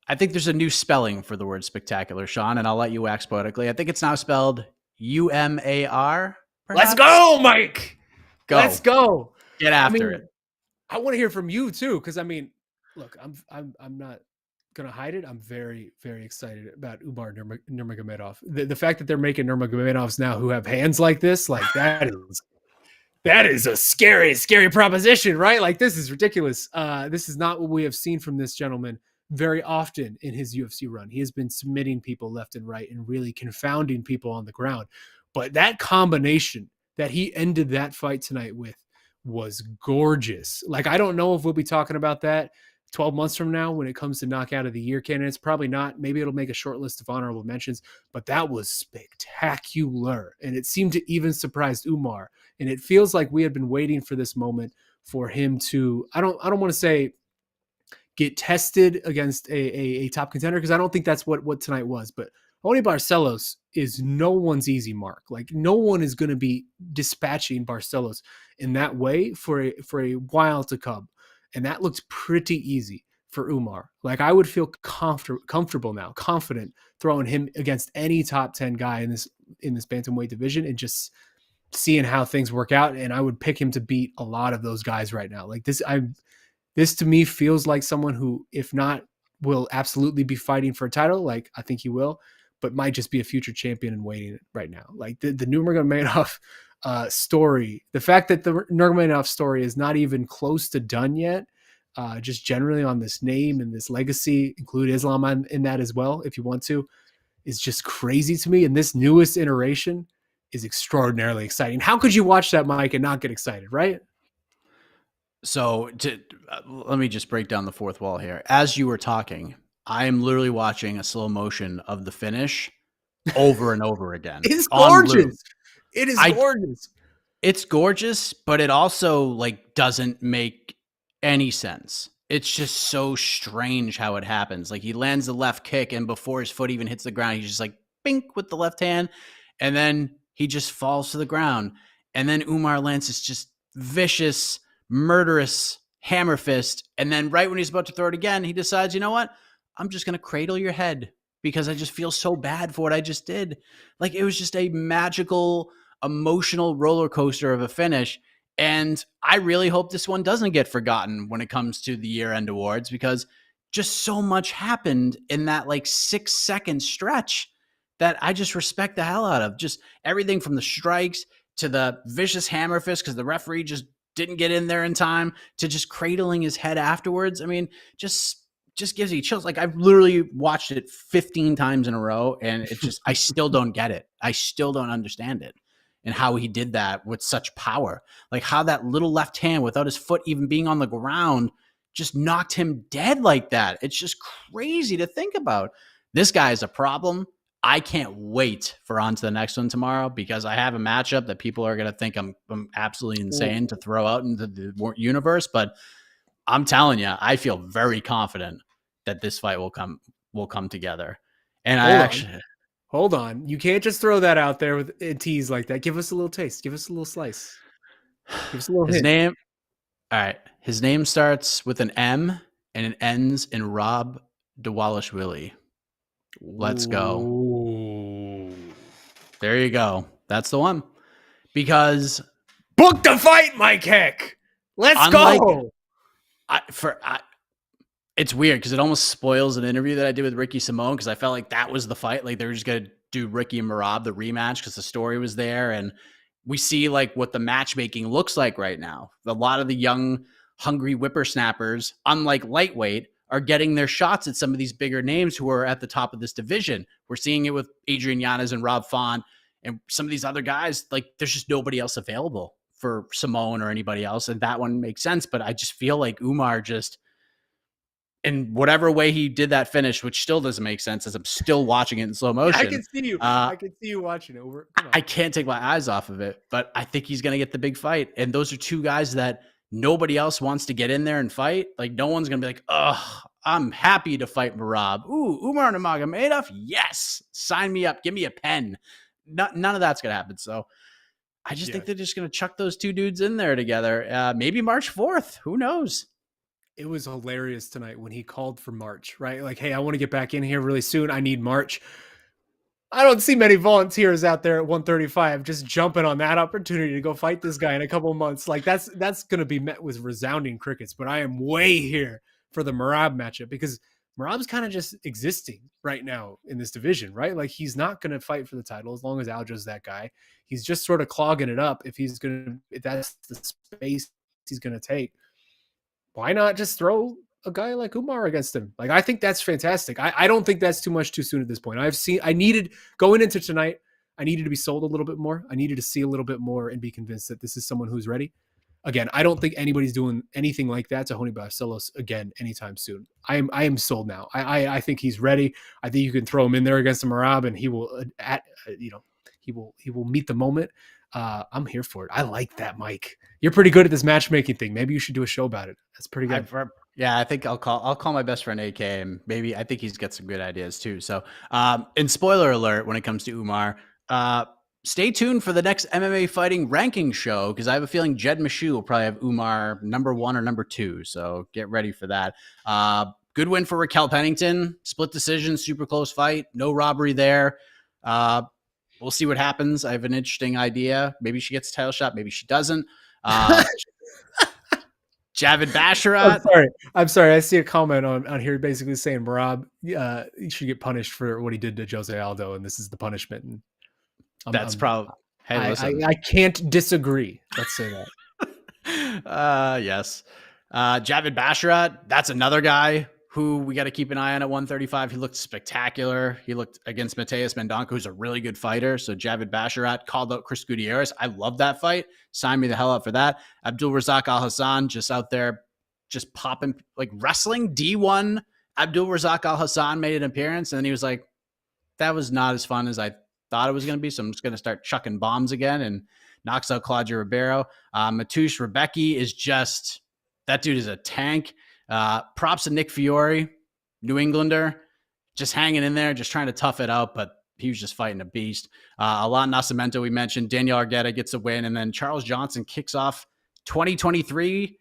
I think there's a new spelling for the word spectacular, Sean, and I'll let you wax poetically. I think it's now spelled UMAR. Perhaps? Let's go, Mike. Go. Let's go. Get after it. I want to hear from you too, because I mean, look, I'm not gonna hide it. I'm very, very excited about Umar Nurmagomedov. The fact that they're making Nurmagomedovs now who have hands like this, like that is a scary, scary proposition, right? Like, this is ridiculous. This is not what we have seen from this gentleman very often in his UFC run. He has been submitting people left and right and really confounding people on the ground. But that combination that he ended that fight tonight with was gorgeous. Like, I don't know if we'll be talking about that 12 months from now when it comes to knockout of the year candidates. Probably not. Maybe it'll make a short list of honorable mentions, but that was spectacular. And it seemed to even surprise Umar. And it feels like we had been waiting for this moment for him to, I don't want to say get tested against a top contender, because I don't think that's what tonight was. But Raoni Barcelos is no one's easy mark. Like, no one is going to be dispatching Barcelos in that way for a while to come. And that looks pretty easy for Umar. Like, I would feel comfortable now, confident throwing him against any top 10 guy in this bantamweight division and just seeing how things work out. And I would pick him to beat a lot of those guys right now. Like, this to me feels like someone who, if not, will absolutely be fighting for a title. Like, I think he will, but might just be a future champion in waiting right now. Like, the Nurmagomedov story, the fact that the Nurmagomedov story is not even close to done yet, just generally on this name and this legacy, include Islam in that as well, if you want to, is just crazy to me. And this newest iteration is extraordinarily exciting. How could you watch that, Mike, and not get excited, right? So let me just break down the fourth wall here. As you were talking, I am literally watching a slow motion of the finish over and over again. It's gorgeous. It is gorgeous. It's gorgeous, but it also like doesn't make any sense. It's just so strange how it happens. Like, he lands the left kick, and before his foot even hits the ground, he's just like bink with the left hand, and then he just falls to the ground. And then Umar lands this just vicious, murderous hammer fist. And then right when he's about to throw it again, he decides, you know what? I'm just going to cradle your head because I just feel so bad for what I just did. Like, it was just a magical, emotional roller coaster of a finish. And I really hope this one doesn't get forgotten when it comes to the year-end awards, because just so much happened in that like 6-second stretch that I just respect the hell out of. Just everything from the strikes to the vicious hammer fist because the referee just didn't get in there in time, to just cradling his head afterwards. I mean, just gives you chills. Like, I've literally watched it 15 times in a row, and it's just, I still don't get it. I still don't understand it, and how he did that with such power. Like, how that little left hand, without his foot even being on the ground, just knocked him dead like that. It's just crazy to think about. This guy is a problem. I can't wait for on to the next one tomorrow, because I have a matchup that people are going to think I'm absolutely insane to throw out into the universe. But I'm telling you, I feel very confident that this fight will come together. And Hold on. You can't just throw that out there with a tease like that. Give us a little taste. Give us a little slice. Give us a little hint. name. All right. His name starts with an M and it ends in Rob Dwalishvili. Let's go. Ooh. There you go. That's the one. Because book the fight, Mike Heck. Let's go. It's weird because it almost spoils an interview that I did with Ricky Simone, because I felt like that was the fight. Like, they were just going to do Ricky and Merab, the rematch, because the story was there. And we see like what the matchmaking looks like right now. A lot of the young, hungry whippersnappers, unlike lightweight, are getting their shots at some of these bigger names who are at the top of this division. We're seeing it with Adrian Yanez and Rob Font and some of these other guys. Like, there's just nobody else available for Simone or anybody else. And that one makes sense. But I just feel like Umar just, in whatever way he did that finish, which still doesn't make sense as I'm still watching it in slow motion. I can see you. I can see you watching it. I can't take my eyes off of it, but I think he's going to get the big fight. And those are two guys that nobody else wants to get in there and fight. Like, no one's going to be like, oh, I'm happy to fight Merab. Ooh, Umar Nurmagomedov. Yes. Sign me up. Give me a pen. None of that's going to happen. So I just think they're just going to chuck those two dudes in there together. Maybe March 4th. Who knows? It was hilarious tonight when he called for March, right? Like, hey, I want to get back in here really soon. I need March. I don't see many volunteers out there at 135 just jumping on that opportunity to go fight this guy in a couple of months. Like, that's going to be met with resounding crickets. But I am way here for the Merab matchup, because Merab's kind of just existing right now in this division, right? Like, he's not going to fight for the title as long as Aljo's that guy. He's just sort of clogging it up. If that's the space he's going to take, why not just throw a guy like Umar against him? Like, I think that's fantastic. I don't think that's too much too soon at this point. Going into tonight, I needed to be sold a little bit more. I needed to see a little bit more and be convinced that this is someone who's ready. Again, I don't think anybody's doing anything like that to Raoni Barcelos again anytime soon. I am sold now. I think he's ready. I think you can throw him in there against the Merab, and he will he will meet the moment. I'm here for it. I like that, Mike. You're pretty good at this matchmaking thing. Maybe you should do a show about it. That's pretty good. I think I'll call my best friend AK, and maybe I think he's got some good ideas too. So, and spoiler alert when it comes to Umar, stay tuned for the next MMA fighting ranking show, because I have a feeling Jed Meshew will probably have Umar number 1 or number 2. So get ready for that. Good win for Raquel Pennington. Split decision, super close fight. No robbery there. We'll see what happens. I have an interesting idea. Maybe she gets a title shot. Maybe she doesn't. Javid Basharat. I'm sorry. I see a comment on here basically saying Merab he should get punished for what he did to Jose Aldo, and this is the punishment. And that's probably. Hey, listen. I can't disagree. Let's say that. Yes. Javid Basharat. That's another guy who we got to keep an eye on at 135. He looked spectacular. He looked against Mateus Mendonca, who's a really good fighter. So Javid Basharat called out Chris Gutierrez. I love that fight. Sign me the hell up for that. Abdul Razak Al Hassan just out there, just popping, like wrestling. D1 Abdul Razak Al Hassan made an appearance, and then he was like, that was not as fun as I thought it was going to be. So I'm just going to start chucking bombs again, and knocks out Claudio Ribeiro. Mateusz Rebecki is just, that dude is a tank. Props to Nick Fiore, New Englander, just hanging in there, just trying to tough it out, but he was just fighting a beast. Alan Nascimento, we mentioned. Daniel Argueta gets a win, and then Charles Johnson kicks off 2023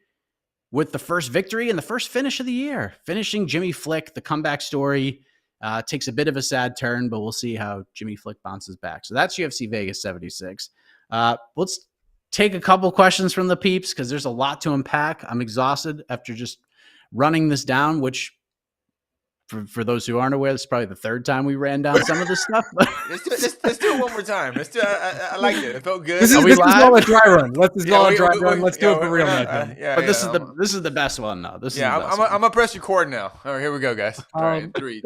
with the first victory and the first finish of the year, finishing Jimmy Flick. The comeback story takes a bit of a sad turn, but we'll see how Jimmy Flick bounces back. So that's UFC Vegas 76. Let's take a couple questions from the peeps, because there's a lot to unpack. I'm exhausted after just running this down, which For those who aren't aware, this is probably the third time we ran down some of this stuff. Let's do it one more time. I liked it. It felt good. This is all a dry run. Let's do it for real now. But this is the best one now. I'm gonna press record now. All right, here we go, guys. All right, 3.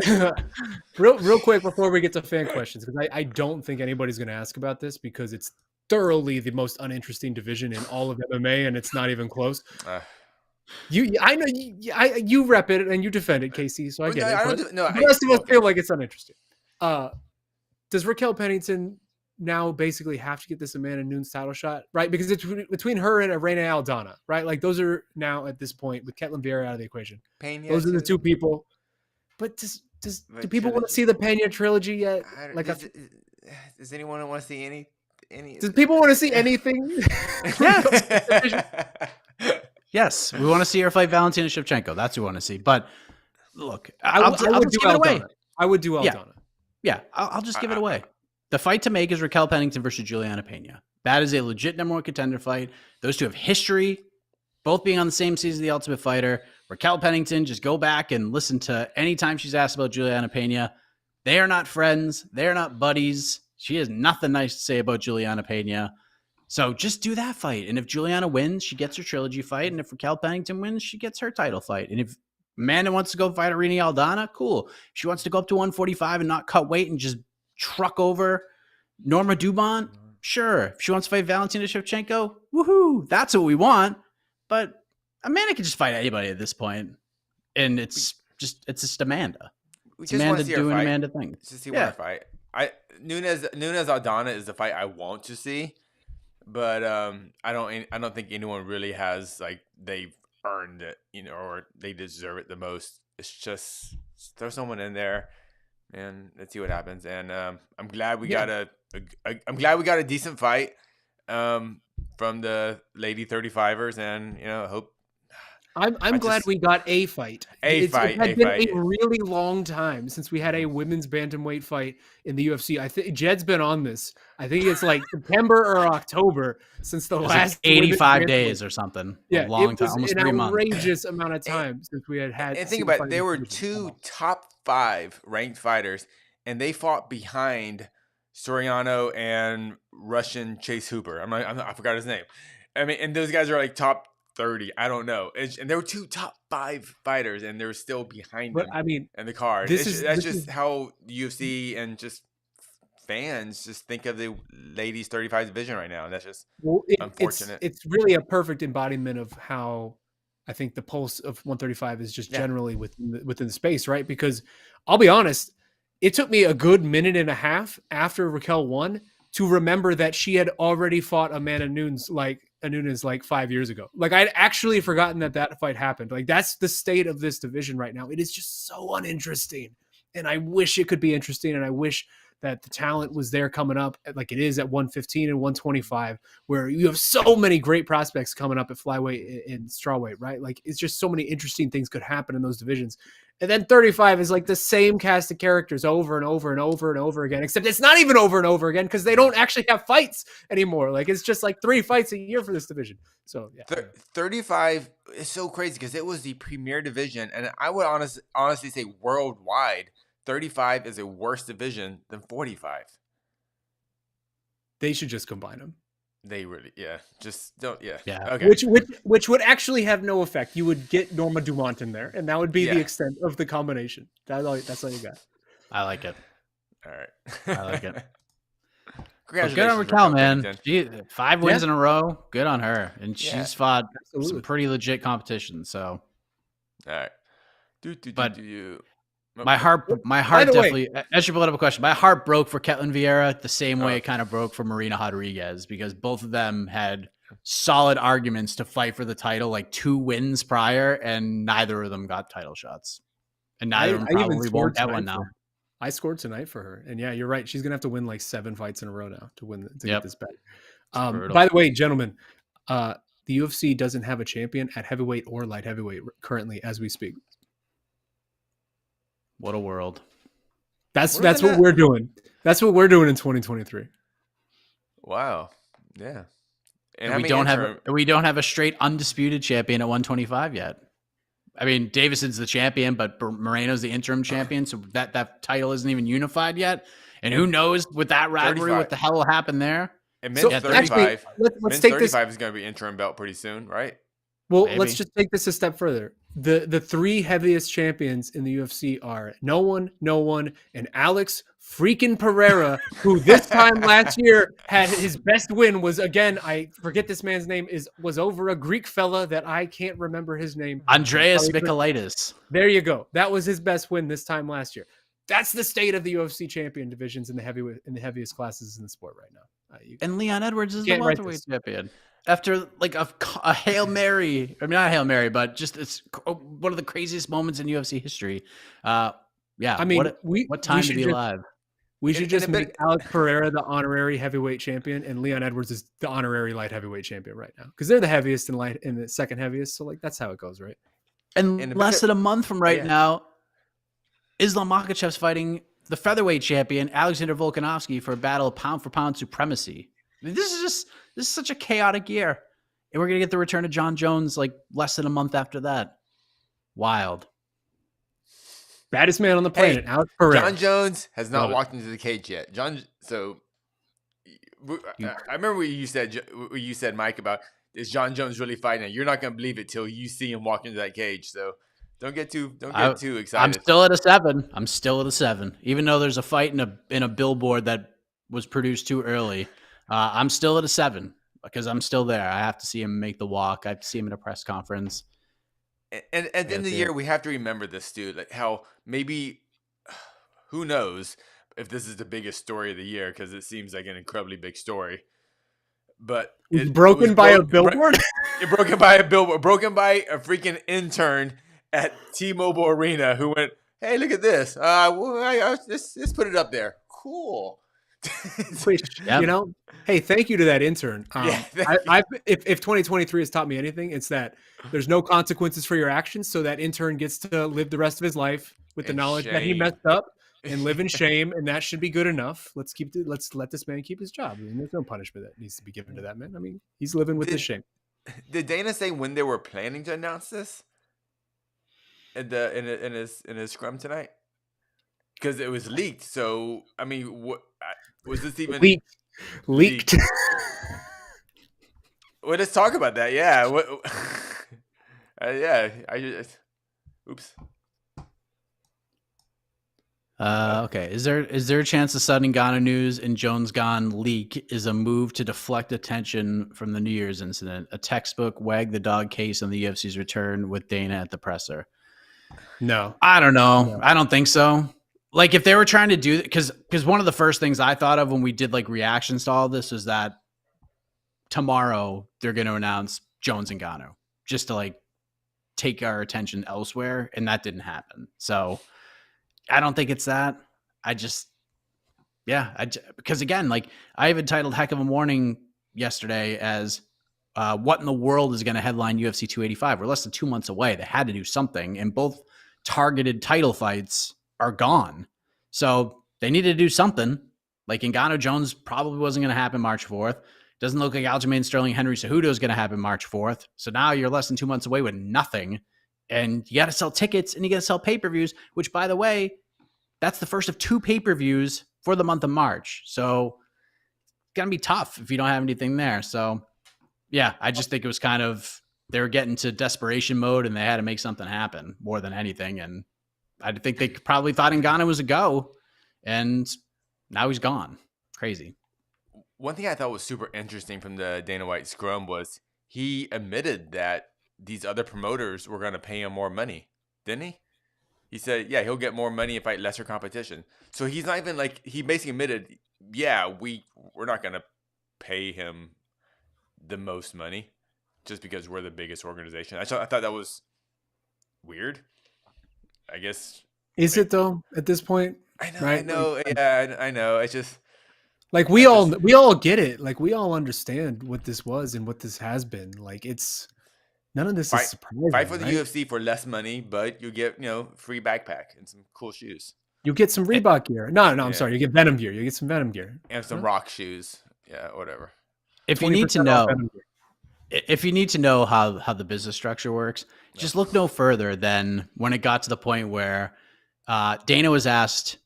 real quick before we get to fan questions, because I don't think anybody's going to ask about this because it's thoroughly the most uninteresting division in all of MMA, and it's not even close. I know you rep it and you defend it, Casey. So I get it. The rest of us feel like it's uninteresting. Does Raquel Pennington now basically have to get this Amanda Nunes title shot, right? Because it's between her and Reina Aldana, right? Like those are now at this point with Ketlin Vieira out of the equation. Those are the two people. But do people want to see the Pena trilogy yet? Like, does anyone want to see any? Does people want to see anything? Yes, we want to see her fight Valentina Shevchenko. That's what we want to see. But look, I'll just give it away. I would do Aldana. Yeah, I'll just give it away. The fight to make is Raquel Pennington versus Juliana Pena. That is a legit number one contender fight. Those two have history, both being on the same season of The Ultimate Fighter. Raquel Pennington, just go back and listen to any time she's asked about Juliana Pena. They are not friends. They are not buddies. She has nothing nice to say about Juliana Pena. So just do that fight. And if Juliana wins, she gets her trilogy fight. And if Raquel Pennington wins, she gets her title fight. And if Amanda wants to go fight Irene Aldana, cool. If she wants to go up to 145 and not cut weight and just truck over Norma Dumont, sure. If she wants to fight Valentina Shevchenko, woohoo. That's what we want. But Amanda can just fight anybody at this point. And it's just Amanda. It's Amanda doing Amanda things. Just to see one fight. Nunes Aldana is the fight I want to see. But I don't think anyone really has like they've earned it, or they deserve it the most. It's just throw someone in there, and let's see what happens. And I'm glad we got a decent fight from the lady 35ers, and hope. I'm glad we got a fight. It had been a really long time since we had a women's bantamweight fight in the UFC. I think Jed's been on this. I think it's like September or October since the last 85 days or something. Yeah, a long time, almost 3 months. Outrageous amount of time since we had. And think about it, there were 2 top 5 ranked fighters, and they fought behind Soriano and Russian Chase Hooper. I forgot his name. I mean, and those guys are like top 30. I don't know. And there were 2 top 5 fighters, and they were still behind them. I mean, in the card. That's just how the UFC and just fans just think of the ladies 35 division right now. And that's just unfortunate. It's really a perfect embodiment of how I think the pulse of 135 is just generally within the space, right? Because I'll be honest, it took me a good minute and a half after Raquel won to remember that she had already fought Amanda Nunes like 5 years ago. Like I'd actually forgotten that fight happened. Like that's the state of this division right now. It is just so uninteresting. And I wish it could be interesting. And I wish that the talent was there coming up like it is at 115 and 125, where you have so many great prospects coming up at flyweight and strawweight, right? Like it's just so many interesting things could happen in those divisions. And then 35 is like the same cast of characters over and over and over and over again, except it's not even over and over again because they don't actually have fights anymore. Like it's just like 3 fights a year for this division. So yeah. 35 is so crazy because it was the premier division. And I would honestly say worldwide, 35 is a worse division than 45. They should just combine them. They really, just don't, Yeah. Okay. Which would actually have no effect. You would get Norma Dumont in there, and that would be the extent of the combination. That's all you got. I like it. All right. I like it. Congratulations, good on Raquel, man. 5 wins in a row. Good on her. And she's fought some pretty legit competition. So, all right. My heart definitely, as you brought up a question, my heart broke for Ketlin Vieira the same way it kind of broke for Marina Rodriguez, because both of them had solid arguments to fight for the title, like 2 wins prior, and neither of them got title shots. And neither of them probably won't get one now. I scored tonight for her. And yeah, you're right. She's going to have to win like 7 fights in a row now to get this back. By the way, gentlemen, the UFC doesn't have a champion at heavyweight or light heavyweight currently as we speak. What a world. That's what we're doing. That's what we're doing in 2023. Wow. Yeah. And we don't have a straight undisputed champion at 125 yet. I mean, Davison's the champion, but Moreno's the interim champion, so that title isn't even unified yet. And who knows with that rivalry, 35. what the hell will happen there? And men's So, 35. actually, let's men's take 35 is going to be interim belt pretty soon, right? Well, Maybe. let's just take this a step further. The three heaviest champions in the UFC are no one, and Alex freaking Pereira, who this time last year had his best win was, again, I forget this man's name, was over a Greek fella that I can't remember his name. Andreas Michailidis. There you go. That was his best win this time last year. That's the state of the UFC champion divisions in the heaviest classes in the sport right now. And Leon Edwards is the can't write welterweight this. champion. After like a Hail Mary, I mean not a Hail Mary, but just it's one of the craziest moments in UFC history. Yeah, I mean, what time to be alive? We should just make Alex Pereira the honorary heavyweight champion, and Leon Edwards is the honorary light heavyweight champion right now because they're the heaviest and the second heaviest. So like that's how it goes, right? And less than a month from now, Islam Makhachev's fighting the featherweight champion Alexander Volkanovski for a battle of pound for pound supremacy. I mean, this is such a chaotic year, and we're gonna get the return of Jon Jones like less than a month after that. Wild. Baddest man on the planet, Alex Pereira. Jon Jones has not walked into the cage yet. I remember what you said, Mike, about is Jon Jones really fighting? You're not going to believe it till you see him walk into that cage. So don't get too excited. I'm still at a 7. Even though there's a fight in a billboard that was produced too early, I'm still at a 7 because I'm still there. I have to see him make the walk. I have to see him at a press conference. And at the end of the year, we have to remember this, dude. Like how maybe, who knows if this is the biggest story of the year because it seems like an incredibly big story. But broken by a billboard? Broken by a billboard. Broken by a freaking intern at T-Mobile Arena who went, "Hey, look at this. Let's put it up there. Cool." You know, hey, thank you to that intern. If 2023 has taught me anything, it's that there's no consequences for your actions, so that intern gets to live the rest of his life with the knowledge that he messed up and live in shame, and that should be good enough. Let's let this man keep his job. I mean, there's no punishment that needs to be given to that man. I mean, he's living with his shame. Did Dana say when they were planning to announce this in his scrum tonight? Because it was leaked. So I mean, what was this even leaked? Well, let's talk about that. Yeah. Oops. Okay. Is there a chance the sudden Ngannou news and Jones gone leak is a move to deflect attention from the New Year's incident? A textbook wag the dog case on the UFC's return with Dana at the presser. No, I don't know. No. I don't think so. Like if they were trying to do that, because one of the first things I thought of when we did like reactions to all this is that tomorrow they're going to announce Jones and Ngannou just to like take our attention elsewhere, and that didn't happen. So I don't think it's that. Because again, like I even titled Heck of a Morning yesterday as what in the world is going to headline UFC 285? We're less than 2 months away. They had to do something, and both targeted title fights are gone. So they needed to do something. Like Ngannou Jones probably wasn't going to happen March 4th. Doesn't look like Aljamain Sterling Henry Cejudo is going to happen March 4th. So now you're less than 2 months away with nothing. And you got to sell tickets and you got to sell pay-per-views, which, by the way, that's the first of 2 pay-per-views for the month of March. So it's going to be tough if you don't have anything there. So, yeah, I just think it was kind of they were getting to desperation mode and they had to make something happen more than anything. And I think they probably thought Ngannou was a go, and now he's gone. Crazy. One thing I thought was super interesting from the Dana White scrum was he admitted that these other promoters were going to pay him more money, didn't he? He said, yeah, he'll get more money and fight lesser competition. So he's not even like, he basically admitted, yeah, we're not going to pay him the most money just because we're the biggest organization. I thought that was weird. I guess. Is it though at this point? I know, right? I know. Yeah, I know. It's just like we all get it. Like we all understand what this was and what this has been. Like it's none of this is surprising. Fight for the UFC for less money, but you get, free backpack and some cool shoes. You get some Reebok gear. No, I'm sorry. You get Venom gear. You get some Venom gear and some Rock shoes. Yeah, whatever. If you need to know, If you need to know how the business structure works, just look no further than when it got to the point where Dana was asked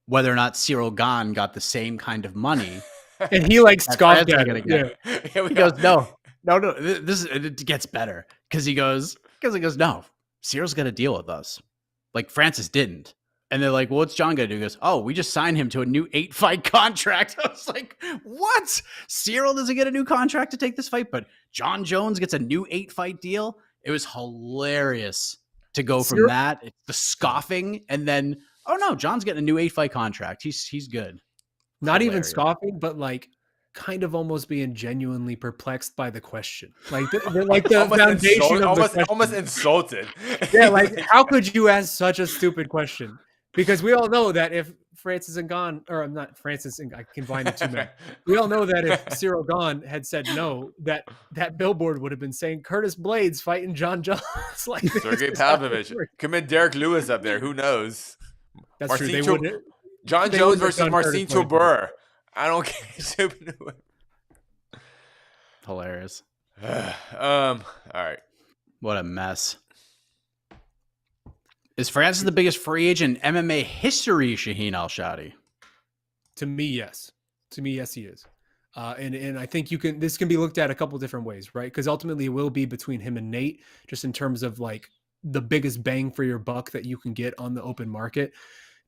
whether or not Ciryl Gane got the same kind of money And he like that scoffed Francis at gonna it. get. Yeah. He goes, no. This it gets better because he goes, no, Cyril's got to deal with us, like Francis didn't. And they're like, well, what's John gonna do? He goes, oh, we just signed him to a new 8-fight contract. I was like, what? Ciryl doesn't get a new contract to take this fight, but Jon Jones gets a new 8-fight deal. It was hilarious to go from that, the scoffing, and then, oh no, John's getting a new 8-fight contract. He's good. Not even scoffing, but like kind of almost being genuinely perplexed by the question. Like the foundation of the question. Almost insulted. Yeah, like how could you ask such a stupid question? Because we all know that if Francis and Gane, or I'm not Francis and I combined the two men. We all know that if Ciryl Gane had said no, that billboard would have been saying Curtis Blades fighting Jon Jones. Like Sergey Pavlovich. Commit Derek Lewis up there. Who knows? That's Marcin true. They wouldn't. Jon Jones versus Marcin Tybura. I don't care. Hilarious. All right. What a mess. Is Francis the biggest free agent in MMA history, Shaheen Al-Shatti? To me, yes. To me, yes, he is. And I think this can be looked at a couple different ways, right? Because ultimately it will be between him and Nate, just in terms of like the biggest bang for your buck that you can get on the open market.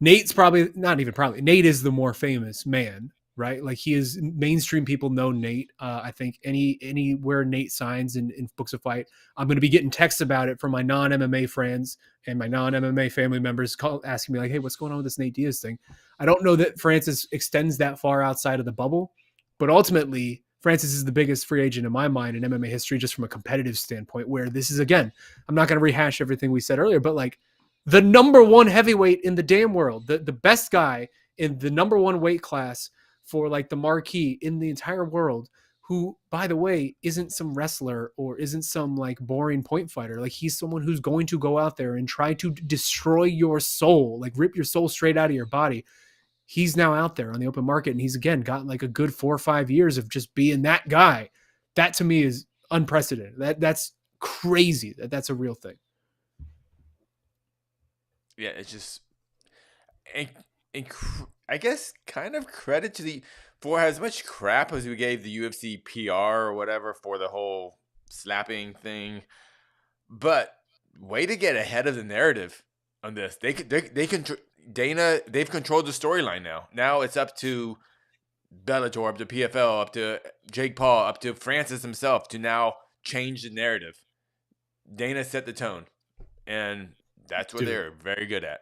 Nate's probably, not even probably, Nate is the more famous man, right? Like he is, mainstream people know Nate. I think anywhere Nate signs in books of fight, I'm going to be getting texts about it from my non-MMA friends and my non-MMA family members asking me like, hey, what's going on with this Nate Diaz thing? I don't know that Francis extends that far outside of the bubble, but ultimately Francis is the biggest free agent in my mind in MMA history, just from a competitive standpoint, where this is, again, I'm not going to rehash everything we said earlier, but like the number one heavyweight in the damn world, the best guy in the number one weight class for like the marquee in the entire world, who, by the way, isn't some wrestler or isn't some like boring point fighter. Like he's someone who's going to go out there and try to destroy your soul, like rip your soul straight out of your body. He's now out there on the open market, and he's again gotten like a good 4 or 5 years of just being that guy. That to me is unprecedented. That's crazy. That's a real thing. Yeah, it's just, I guess, kind of credit to for as much crap as we gave the UFC PR or whatever for the whole slapping thing, but way to get ahead of the narrative on this. They control Dana. They've controlled the storyline now. Now it's up to Bellator, up to PFL, up to Jake Paul, up to Francis himself to now change the narrative. Dana set the tone, and that's what they're very good at.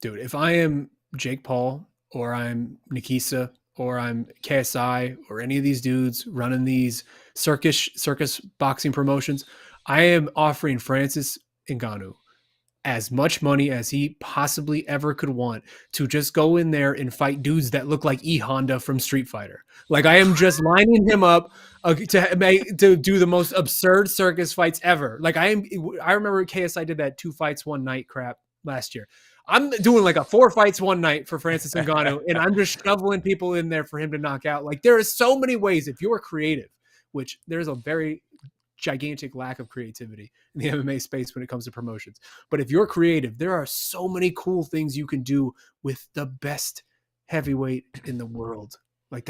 Dude, if I am Jake Paul or I'm Nikisa or I'm KSI or any of these dudes running these circus boxing promotions, I am offering Francis Ngannou as much money as he possibly ever could want to just go in there and fight dudes that look like E Honda from Street Fighter. Like I am just lining him up to do the most absurd circus fights ever. Like I remember KSI did that 2 fights 1 night crap last year. I'm doing like a 4 fights 1 night for Francis Ngannou, and I'm just shoveling people in there for him to knock out. Like there are so many ways if you're creative, which there's a very gigantic lack of creativity in the MMA space when it comes to promotions. But if you're creative, there are so many cool things you can do with the best heavyweight in the world. Like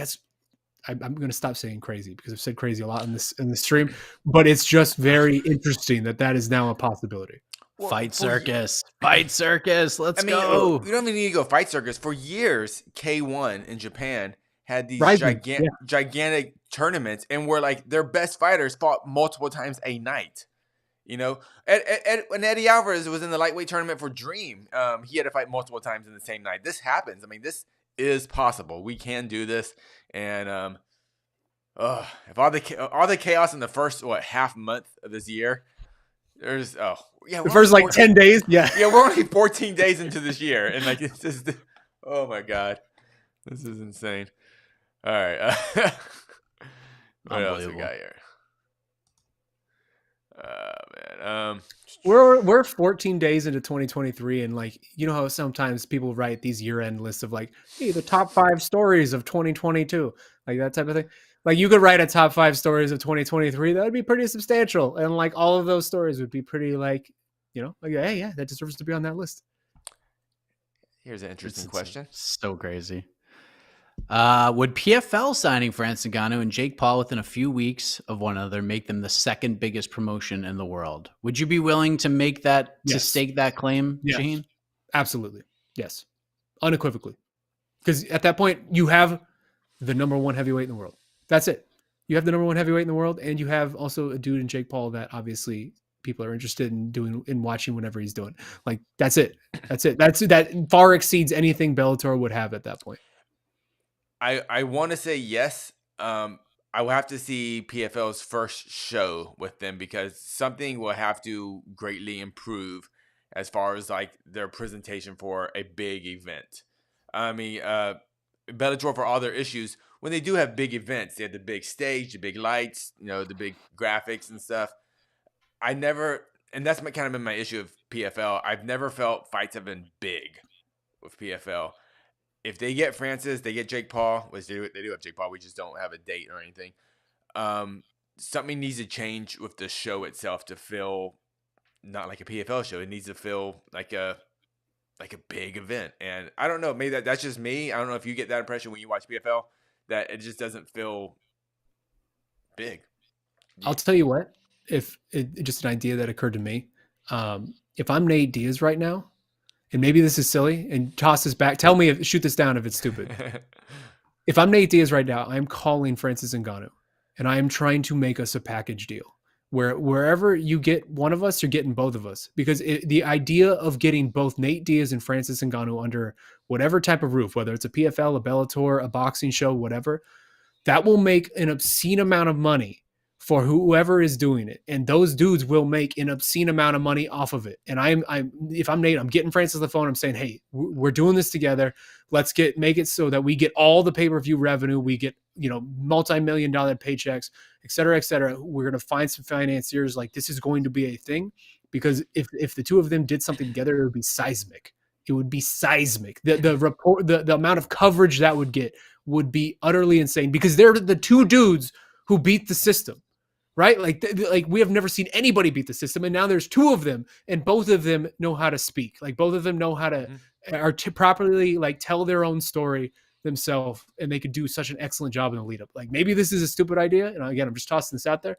I'm going to stop saying crazy because I've said crazy a lot in this stream, but it's just very interesting that is now a possibility. Fight circus. Let's go. You don't even need to go fight circus. For years, K1 in Japan had these gigantic tournaments, and where like their best fighters fought multiple times a night. You know, when Eddie Alvarez was in the lightweight tournament for Dream, he had to fight multiple times in the same night. This happens. I mean, this is possible. We can do this, and if all the chaos in the first half month of this year, there's the first like 10 days, we're only 14 days into this year, and like it's just, oh my god, this is insane. All right. What else we got here? Man. We're 14 days into 2023, and like, you know how sometimes people write these year-end lists of like, hey, the top 5 stories of 2022, like that type of thing. Like you could write a top 5 stories of 2023. That would be pretty substantial. And like all of those stories would be pretty like, like, hey, yeah, that deserves to be on that list. Here's an interesting question. So crazy. Would PFL signing Francis Ngannou and Jake Paul within a few weeks of one another make them the second biggest promotion in the world? Would you be willing to make that, to stake that claim, Shaheen? Absolutely. Yes. Unequivocally. Because at that point, you have the number 1 heavyweight in the world. That's it. You have the number 1 heavyweight in the world, and you have also a dude in Jake Paul that obviously people are interested in watching whenever he's doing. Like, that's it. That far exceeds anything Bellator would have at that point. I want to say yes. I will have to see PFL's first show with them because something will have to greatly improve as far as like their presentation for a big event. I mean, Bellator, for all their issues, when they do have big events, they have the big stage, the big lights, the big graphics and stuff. And that's kind of been my issue with PFL. I've never felt fights have been big with PFL. If they get Francis, they get Jake Paul, which they do have Jake Paul. We just don't have a date or anything. Something needs to change with the show itself to feel not like a PFL show. It needs to feel like a big event. And I don't know, maybe that's just me. I don't know if you get that impression when you watch PFL, that it just doesn't feel big. I'll tell you what, just an idea that occurred to me. If I'm Nate Diaz right now, and maybe this is silly, and toss this back. Tell me, shoot this down if it's stupid. If I'm Nate Diaz right now, I'm calling Francis Ngannou, and I am trying to make us a package deal. Wherever you get one of us, you're getting both of us. Because the idea of getting both Nate Diaz and Francis Ngannou under whatever type of roof, whether it's a PFL, a Bellator, a boxing show, whatever, that will make an obscene amount of money for whoever is doing it. And those dudes will make an obscene amount of money off of it. And if I'm Nate, I'm getting Francis on the phone. I'm saying, hey, we're doing this together. Let's make it so that we get all the pay-per-view revenue. We get, multi-million-dollar paychecks, et cetera, et cetera. We're going to find some financiers. Like, this is going to be a thing, because if the two of them did something together, it would be seismic. It would be seismic. The report, the amount of coverage that would get would be utterly insane, because they're the two dudes who beat the system. Right? Like we have never seen anybody beat the system. And now there's two of them, and both of them know how to speak. Like, both of them know how to properly like tell their own story themselves. And they could do such an excellent job in the lead up. Like, maybe this is a stupid idea. And again, I'm just tossing this out there,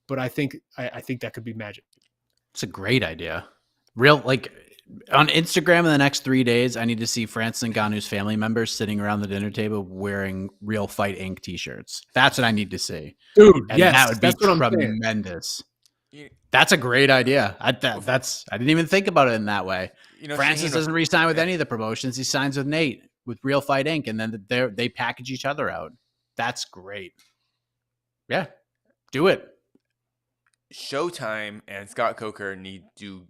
but I think that could be magic. It's a great idea. On Instagram in the next 3 days, I need to see Francis Ngannou's family members sitting around the dinner table wearing Real Fight Inc. t-shirts. That's what I need to see. Dude, and yes, that would be that's what I'm tremendous. That's a great idea. I didn't even think about it in that way. Francis doesn't re-sign with any of the promotions. He signs with Nate with Real Fight Inc. And then they package each other out. That's great. Yeah, do it. Showtime and Scott Coker need to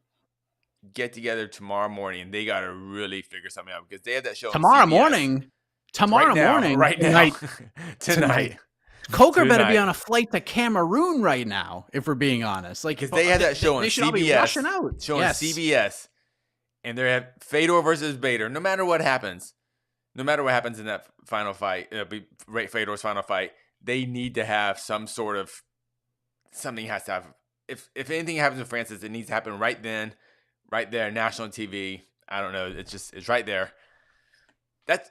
get together tomorrow morning. They got to really figure something out, because they have that show tomorrow morning. Right now. Tonight. Coker better be on a flight to Cameroon right now, if we're being honest. Like, because they had that show on CBS. Show on CBS, and they have Fedor versus Bader. No matter what happens in that final fight, Fedor's final fight, they need to have something has to have. If anything happens with Francis, it needs to happen right then. Right there, national TV. I don't know. It's right there. That's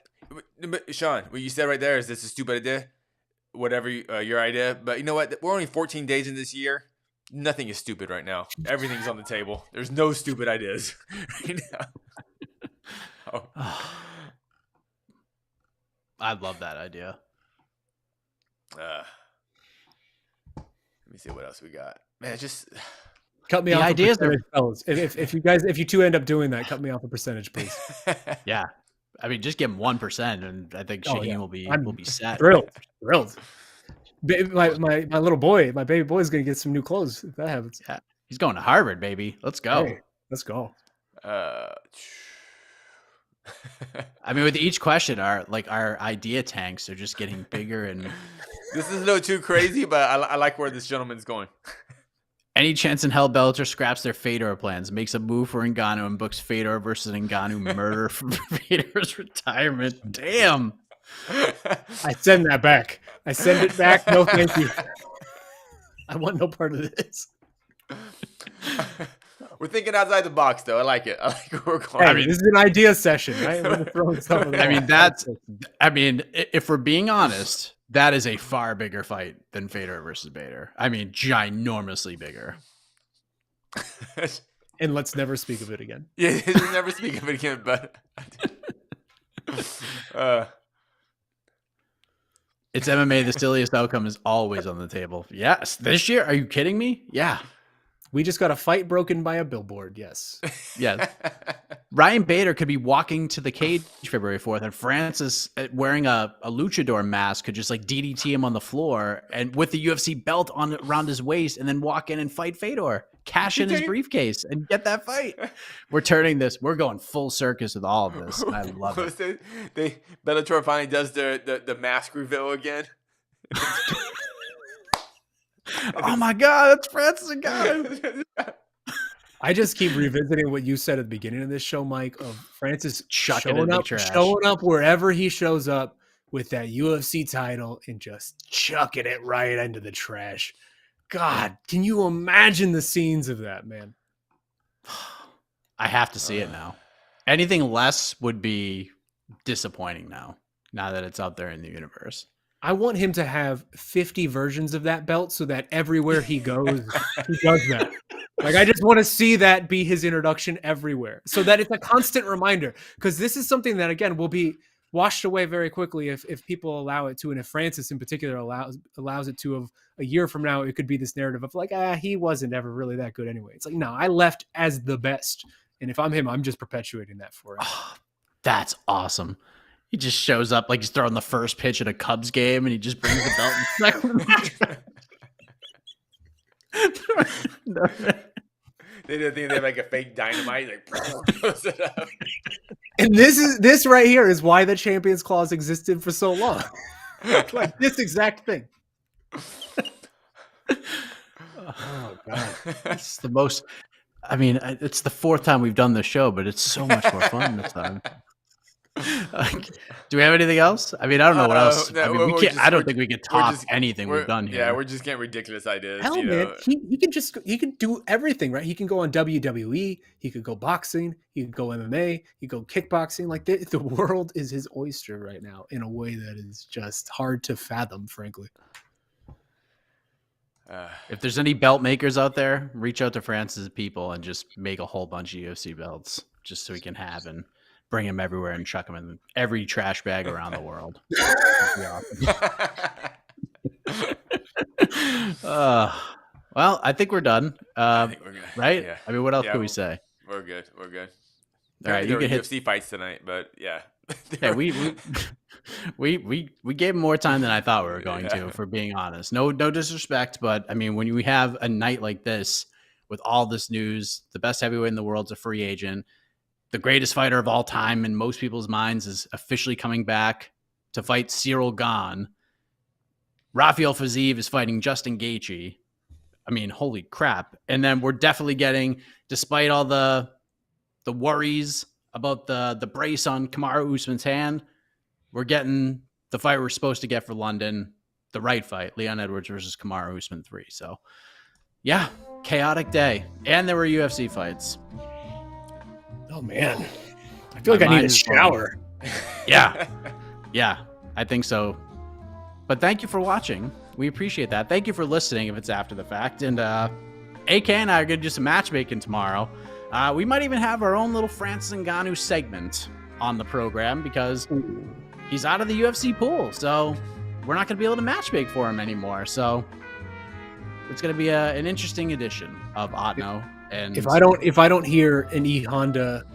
Sean. What you said right there is this a stupid idea, whatever your idea. But you know what? We're only 14 days in this year. Nothing is stupid right now. Everything's on the table. There's no stupid ideas right now. I love that idea. Let me see what else we got. Man, just. Cut me off a percentage, fellas. If you two end up doing that, cut me off a percentage, please. Yeah, I mean, just give him 1%, and I think Shaheen will be set. Thrilled. My little boy, my baby boy, is going to get some new clothes if that happens. Yeah, he's going to Harvard, baby. Let's go. Hey, let's go. I mean, with each question, our idea tanks are just getting bigger, and this is no too crazy, but I like where this gentleman's going. Any chance in hell Bellator scraps their Fedor plans, makes a move for Ngannou, and books Fedor versus Ngannou murder for Fedor's retirement? Damn. I send that back. I send it back. No, thank you. I want no part of this. We're thinking outside the box, though. I like it. I like where we're going. Hey, this is an idea session, right? We're throwing stuff at the wall. If we're being honest, that is a far bigger fight than Fedor versus Bader. I mean, ginormously bigger. And let's never speak of it again. Yeah, let's never speak of it again. But it's MMA. The silliest outcome is always on the table. Yes, this year. Are you kidding me? Yeah. We just got a fight broken by a billboard. Yes. Yeah. Ryan Bader could be walking to the cage February 4th, and Francis wearing a luchador mask could just like DDT him on the floor and with the UFC belt on around his waist, and then walk in and fight Fedor, cash in his briefcase, and get that fight. We're turning this. We're going full circus with all of this. I love it. Bellator finally does the mask reveal again. Oh my God, that's Francis Ngannou. I just keep revisiting what you said at the beginning of this show, Mike, of Francis showing up wherever he shows up with that UFC title and just chucking it right into the trash. God, can you imagine the scenes of that, man? I have to see it now. Anything less would be disappointing now that it's out there in the universe. I want him to have 50 versions of that belt so that everywhere he goes, he does that. Like, I just want to see that be his introduction everywhere so that it's a constant reminder, because this is something that, again, will be washed away very quickly if people allow it to. And if Francis in particular allows it to, of a year from now, it could be this narrative of like, he wasn't ever really that good anyway. It's like, no, I left as the best. And if I'm him, I'm just perpetuating that for him. Oh, that's awesome. He just shows up like he's throwing the first pitch at a Cubs game, and he just brings the belt in They think they have like a fake dynamite, like blows it up. And this right here is why the Champions Clause existed for so long. Like this exact thing. Oh God, it's the most. I mean, it's the fourth time we've done this show, but it's so much more fun this time. Do we have anything else? I mean, I don't know what else. No, I mean, we can't. I don't think we could top anything we've done here. Yeah, we're just getting ridiculous ideas. Hell, man, he can do everything, right? He can go on WWE. He could go boxing. He could go MMA. He could go kickboxing. Like the world is his oyster right now in a way that is just hard to fathom, frankly. If there's any belt makers out there, reach out to Francis' people and just make a whole bunch of UFC belts, just so we can have and bring them everywhere and chuck them in every trash bag around the world. Well, I think we're done. I think we're good. Right? Yeah. I mean, what else can we say? We're good. We're good. All right, there you were can UFC fights tonight, but yeah. Yeah, we gave him more time than I thought we were going to, if we're being honest. No disrespect, but I mean, when we have a night like this with all this news, the best heavyweight in the world's a free agent. The greatest fighter of all time in most people's minds is officially coming back to fight Ciryl Gane. Rafael Fiziev is fighting Justin Gaethje. I mean, holy crap. And then we're definitely getting, despite all the worries about the brace on Kamaru Usman's hand, we're getting the fight we're supposed to get for London, the right fight, Leon Edwards versus Kamaru Usman 3. So, yeah, chaotic day. And there were UFC fights. Oh, man. I feel like I need a shower. Yeah. Yeah, I think so. But thank you for watching. We appreciate that. Thank you for listening if it's after the fact. And AK and I are going to do some matchmaking tomorrow. We might even have our own little Francis Ngannou segment on the program because he's out of the UFC pool. So we're not going to be able to matchmake for him anymore. So it's going to be an interesting edition of Otno. And if I don't hear an E Honda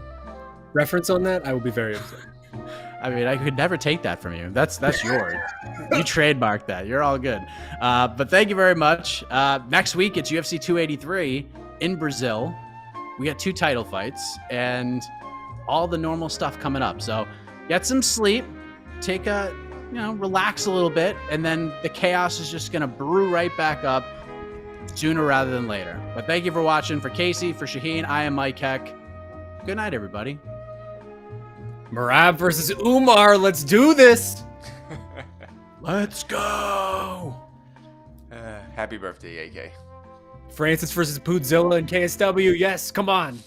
reference on that, I will be very upset. I mean, I could never take that from you. That's yours. You trademarked that. You're all good. But thank you very much. Next week, it's UFC 283 in Brazil. We got 2 title fights and all the normal stuff coming up. So get some sleep, relax a little bit, and then the chaos is just going to brew right back up sooner rather than later. But thank you for watching. For Casey, for Shaheen, I am Mike Heck. Good night, everybody. Merab versus Umar. Let's do this. Let's go. Happy birthday, AK. Francis versus Poodzilla and KSW. Yes, come on.